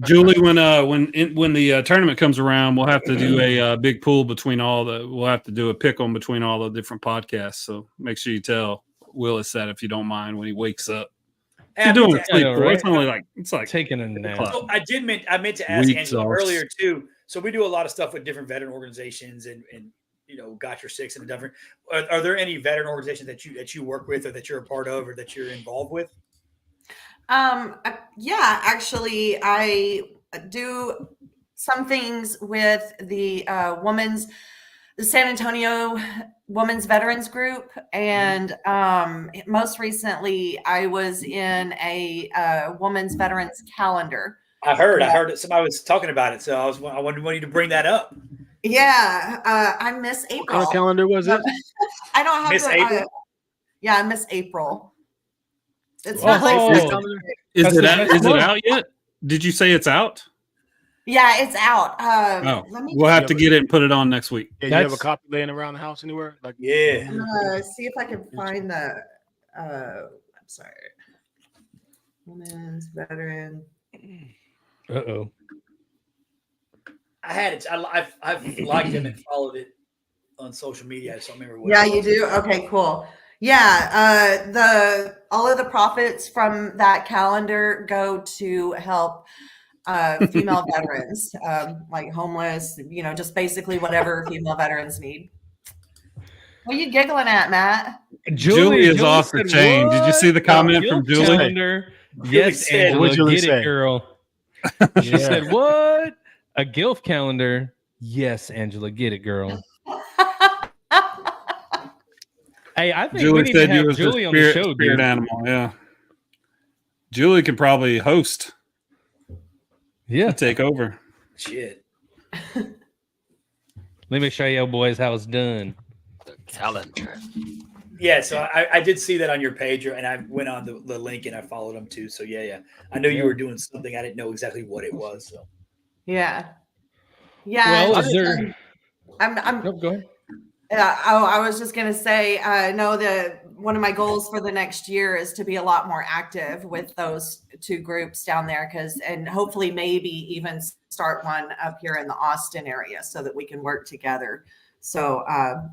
Julie, when the tournament comes around, we'll have to do a big pool between all the. We'll have to do a pick 'em between all the different podcasts. So make sure you tell Willis that if you don't mind when he wakes up. You're doing a sleep
know,
pool.
right?
It's only like
Taking a nap.
So I meant to ask
Weak
Angela
sauce.
earlier too. So we do a lot of stuff with different veteran organizations and Got Your Six and different. Are there any veteran organizations that you work with or that you're a part of or that you're involved with?
Yeah, actually, I do some things with the San Antonio Women's Veterans Group, and most recently, I was in a women's veterans calendar.
I heard that somebody was talking about it, so I wanted you to bring that up.
Yeah, I miss April.
What kind of calendar was it?
I don't have
Miss
the,
April?
yeah, I miss April. It's
Oh,
not like
Is
That's
it
the
out,
best
is it
one.
out yet? Did you say it's out?
yeah, it's out.
Oh,
Let me
we'll have to get it and put it on next week.
Yeah, you have a
That's-
copy laying around the house anywhere? Like,
Yeah.
see if I can find the. I'm sorry. Women's veteran.
Uh-oh.
I had it. I've liked him and followed it on social media. I just don't remember what.
Yeah,
it
you
was.
do. Okay, cool. Yeah, all of the profits from that calendar go to help female veterans, like homeless. Just basically whatever female veterans need. What are you giggling at, Matt?
Julie is off the
said,
chain. Did you see the
"What?
comment
A
from
guilt
Julie?
calendar? Yes,
said-
Angela,
What'd Julie
get
say?
it, girl. She said, "What? A GILF calendar? Yes, Angela, get it, girl." Hey, I think we
Julie
need to
said you
have
was
Julie
the
on the show,
spirit
dude.
animal. Yeah, Julie can probably host.
Yeah,
Take over.
Shit.
let me show you boys how it's done.
the calendar.
Yeah, so I did see that on your page, and I went on the link and I followed them too. So yeah, I know you were doing something. I didn't know exactly what it was. So
Yeah. Yeah.
Well, is there?
I'm
Nope, go ahead.
I was just going to say, no, one of my goals for the next year is to be a lot more active with those two groups down there, and hopefully maybe even start one up here in the Austin area so that we can work together. So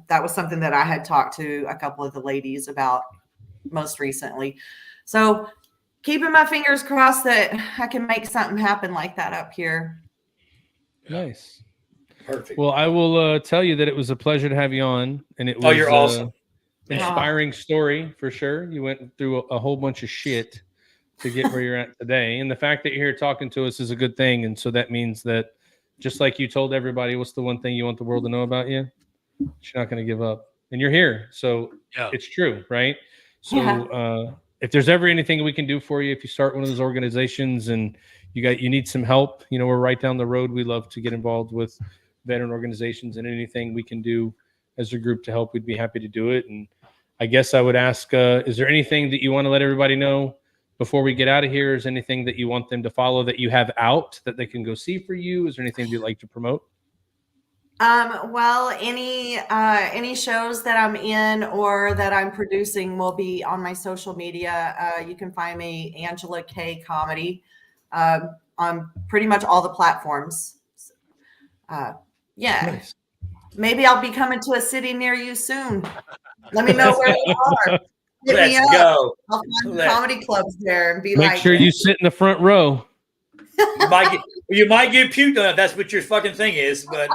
that was something that I had talked to a couple of the ladies about most recently. So keeping my fingers crossed that I can make something happen like that up here.
Nice.
Perfect.
Well, I will tell you that it was a pleasure to have you on, and it was
you're awesome.
Inspiring story for sure. You went through a whole bunch of shit to get where you're at today, and the fact that you're here talking to us is a good thing. And so that means that, just like you told everybody, what's the one thing you want the world to know about you? You're not going to give up, and you're here. So it's true, right? So if there's ever anything we can do for you, if you start one of those organizations and you need some help, we're right down the road. We love to get involved with veteran organizations, and anything we can do as a group to help, we'd be happy to do it. And I guess I would ask, is there anything that you want to let everybody know before we get out of here? Is there anything that you want them to follow that you have out that they can go see for you? Is there anything you'd like to promote?
Well, any shows that I'm in or that I'm producing will be on my social media. You can find me Angela K Comedy on pretty much all the platforms.
Nice.
Maybe I'll be coming to a city near you soon. Let me know where you are.
Let's go.
I'll find comedy clubs there and be
Make
like,
sure you sit in the front row.
You might get puked on if that's what your fucking thing is, but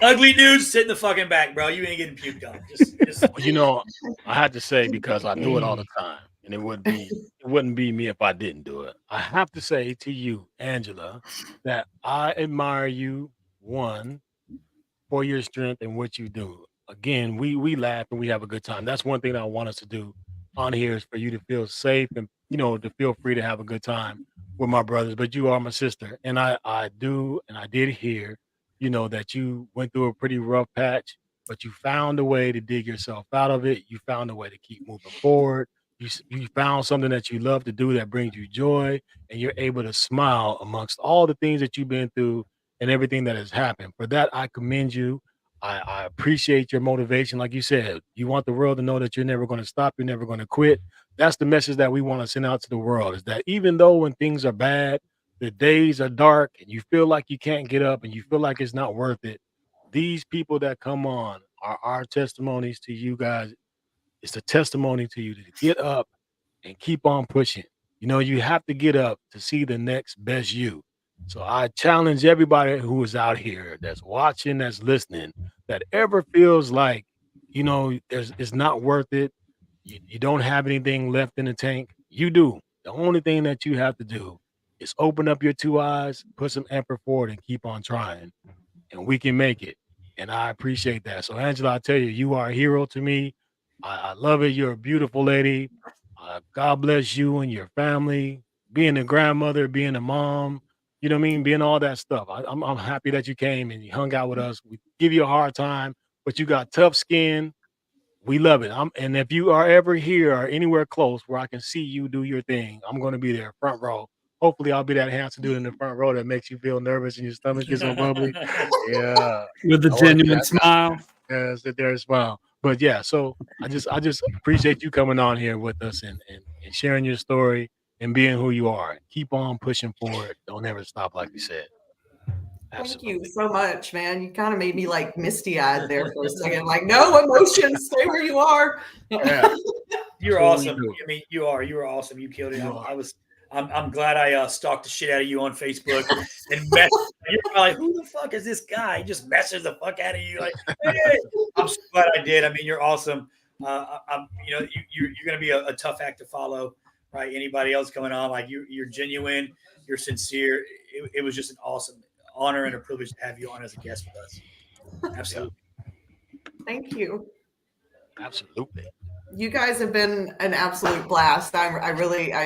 ugly dudes sit in the fucking back, bro. You ain't getting puked on. Just
I had to say, because I do it all the time, and it wouldn't be me if I didn't do it. I have to say to you, Angela, that I admire you, one, for your strength and what you do. Again, we laugh and we have a good time. That's one thing that I want us to do on here, is for you to feel safe and to feel free to have a good time with my brothers. But you are my sister, and I did hear that you went through a pretty rough patch, but you found a way to dig yourself out of it. You found a way to keep moving forward. You found something that you love to do that brings you joy, and you're able to smile amongst all the things that you've been through and everything that has happened. For that, I commend you. I appreciate your motivation. Like you said, you want the world to know that you're never going to stop. You're never going to quit. That's the message that we want to send out to the world, is that even though when things are bad, the days are dark, and you feel like you can't get up and you feel like it's not worth it, these people that come on are our testimonies to you guys. It's a testimony to you to get up and keep on pushing. You have to get up to see the next best you. So I challenge everybody who is out here that's watching, that's listening, that ever feels like, it's not worth it. You don't have anything left in the tank. You do. The only thing that you have to do is open up your two eyes, put some effort forward, and keep on trying. And we can make it. And I appreciate that. So, Angela, I tell you, you are a hero to me. I love it. You're a beautiful lady. God bless you and your family. Being a grandmother, being a mom, being all that stuff. I'm happy that you came and you hung out with us. We give you a hard time, but you got tough skin. We love it. And if you are ever here or anywhere close where I can see you do your thing, I'm going to be there front row. Hopefully I'll be that handsome dude in the front row that makes you feel nervous and your stomach gets so bubbly. Yeah.
With a genuine smile.
Yeah, sit there and smile. But yeah, so I just appreciate you coming on here with us and sharing your story and being who you are. Keep on pushing forward. Don't ever stop, like you said. Absolutely.
Thank you so much, man. You kind of made me like misty-eyed there for a second. Like, no emotions, stay where you are.
Yeah.
You're awesome. I mean, you are awesome. You killed it. I'm glad I stalked the shit out of you on Facebook and you're like, who the fuck is this guy? He just messes the fuck out of you. Like, hey. I'm so glad I did. I mean, you're awesome. You're going to be a tough act to follow, right? Anybody else coming on, like you're genuine, you're sincere. It was just an awesome honor and a privilege to have you on as a guest with us. Absolutely.
Thank you.
Absolutely.
You guys have been an absolute blast. I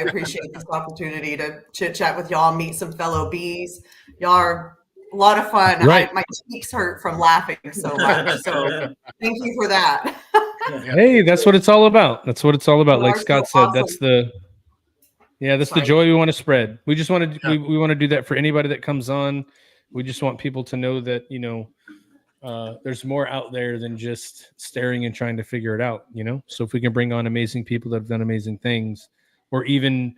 appreciate this opportunity to chit chat with y'all, meet some fellow bees. Y'all are a lot of fun.
Right.
My cheeks hurt from laughing so much. So thank you for that.
Hey, that's what it's all about. That's what it's all about. Like Scott said,
awesome.
that's the joy we want to spread. We just want to we want to do that for anybody that comes on. We just want people to know that there's more out there than just staring and trying to figure it out, you know? So if we can bring on amazing people that have done amazing things, or even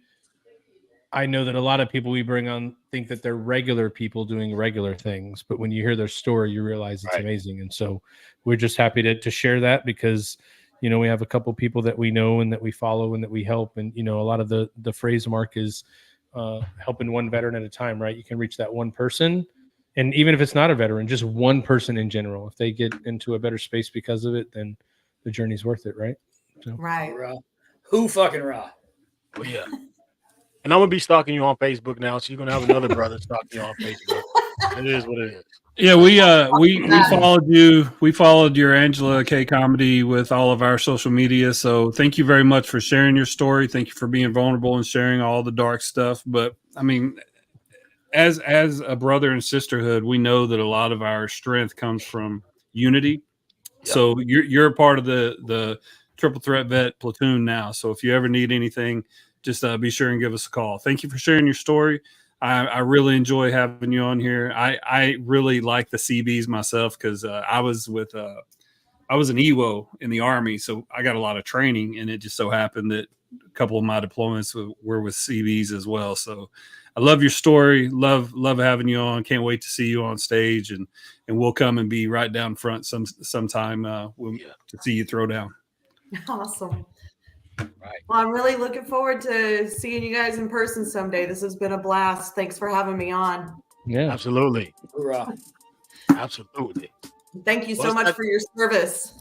I know that a lot of people we bring on think that they're regular people doing regular things, but when you hear their story, you realize it's amazing. And so we're just happy to share that because, you know, we have a couple people that we know and that we follow and that we help. And, you know, a lot of the phrase, Mark, is helping one veteran at a time, right? You can reach that one person. And even if it's not a veteran, just one person in general, if they get into a better space because of it, then the journey's worth it, right? So.
Right.
Who fucking raw?
Oh, yeah. And I'm going to be stalking you on Facebook now, so you're going to have another brother stalking you on Facebook. It is what it is.
Yeah, we followed you. We followed your Angela K comedy with all of our social media. So thank you very much for sharing your story. Thank you for being vulnerable and sharing all the dark stuff. But I mean, as a brother and sisterhood, we know that a lot of our strength comes from unity. Yep. So you're a part of the Triple Threat Vet platoon now. So if you ever need anything, just be sure and give us a call. Thank you for sharing your story. I really enjoy having you on here. I really like the CBs myself because I was an EWO in the Army, so I got a lot of training, and it just so happened that a couple of my deployments were with CBs as well. So I love your story. Love having you on. Can't wait to see you on stage, and we'll come and be right down front sometime to see you throw down.
Awesome.
Right.
Well, I'm really looking forward to seeing you guys in person someday. This has been a blast. Thanks for having me on.
Yeah,
absolutely.
Hoorah.
Absolutely.
Thank you so much for your service.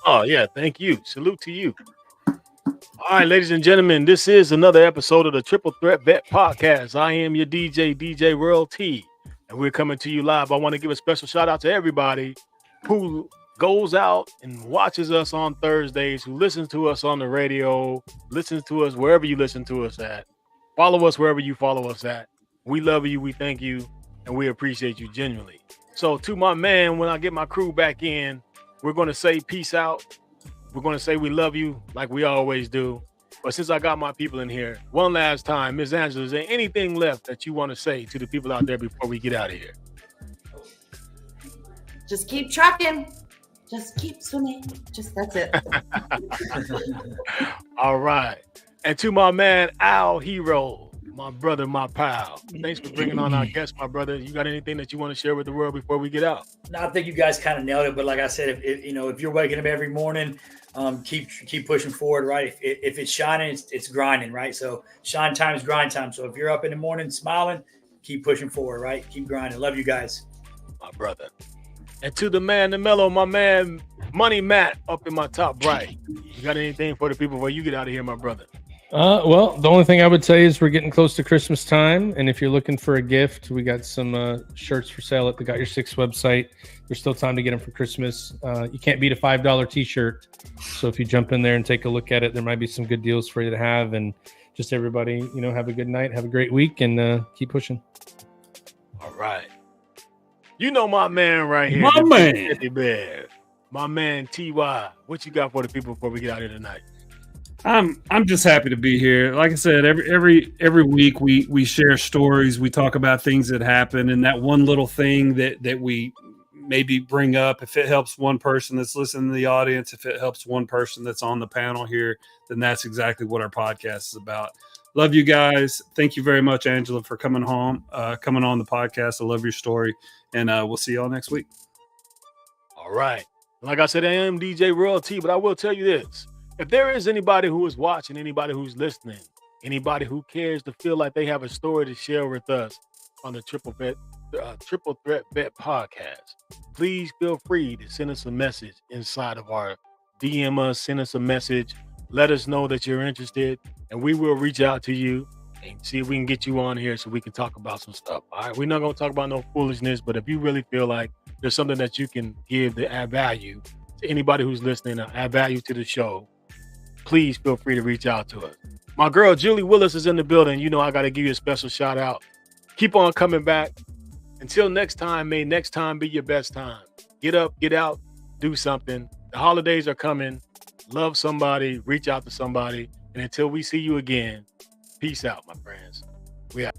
Oh, yeah. Thank you. Salute to you. All right, ladies and gentlemen, this is another episode of the Triple Threat Vet Podcast. I am your DJ Royal T, and we're coming to you live. I want to give a special shout out to everybody who goes out and watches us on Thursdays, who listens to us on the radio, listens to us wherever you listen to us at. Follow us wherever you follow us at. We love you, we thank you, and we appreciate you genuinely. So to my man, when I get my crew back in, we're going to say peace out. We're going to say we love you like we always do. But since I got my people in here, one last time, Ms. Angela, is there anything left that you want to say to the people out there before we get out of here?
Just keep trucking. Just keep swimming. That's it.
All right. And to my man, Al Hero, my brother, my pal. Thanks for bringing on our guest, my brother. You got anything that you want to share with the world before we get out?
No, I think you guys kind of nailed it. But like I said, if you're waking up every morning, keep pushing forward, right? If it's shining, it's grinding, right? So shine time is grind time. So if you're up in the morning smiling, keep pushing forward, right? Keep grinding. Love you guys.
My brother. And to the man, the mellow, my man, Money Matt, up in my top right. You got anything for the people before you get out of here, my brother?
Well, the only thing I would say is we're getting close to Christmas time, and if you're looking for a gift, we got some shirts for sale at the Got Your Six website. There's still time to get them for Christmas. You can't beat a $5 t-shirt, so if you jump in there and take a look at it, there might be some good deals for you to have. And just everybody, have a good night, have a great week, and keep pushing.
All right. You know my man right here.
My man.
Bear. My man TY. What you got for the people before we get out here tonight?
I'm just happy to be here. Like I said, every week we share stories, we talk about things that happen, and that one little thing that we maybe bring up, if it helps one person that's listening to the audience, if it helps one person that's on the panel here, then that's exactly what our podcast is about. Love you guys. Thank you very much, Angela, for coming on the podcast. I love your story, and we'll see y'all next week.
All right. Like I said, I am DJ Royal T, but I will tell you this. If there is anybody who is watching, anybody who's listening, anybody who cares to feel like they have a story to share with us on the Triple Threat Vet Podcast, please feel free to send us a message inside of our DM us, send us a message. Let us know that you're interested, and we will reach out to you and see if we can get you on here so we can talk about some stuff. All right, we're not going to talk about no foolishness, but if you really feel like there's something that you can give to add value to anybody who's listening, or add value to the show, please feel free to reach out to us. My girl, Julie Willis, is in the building. I got to give you a special shout out. Keep on coming back. Until next time, may next time be your best time. Get up, get out, do something. The holidays are coming. Love somebody, reach out to somebody. And until we see you again, peace out, my friends. We out.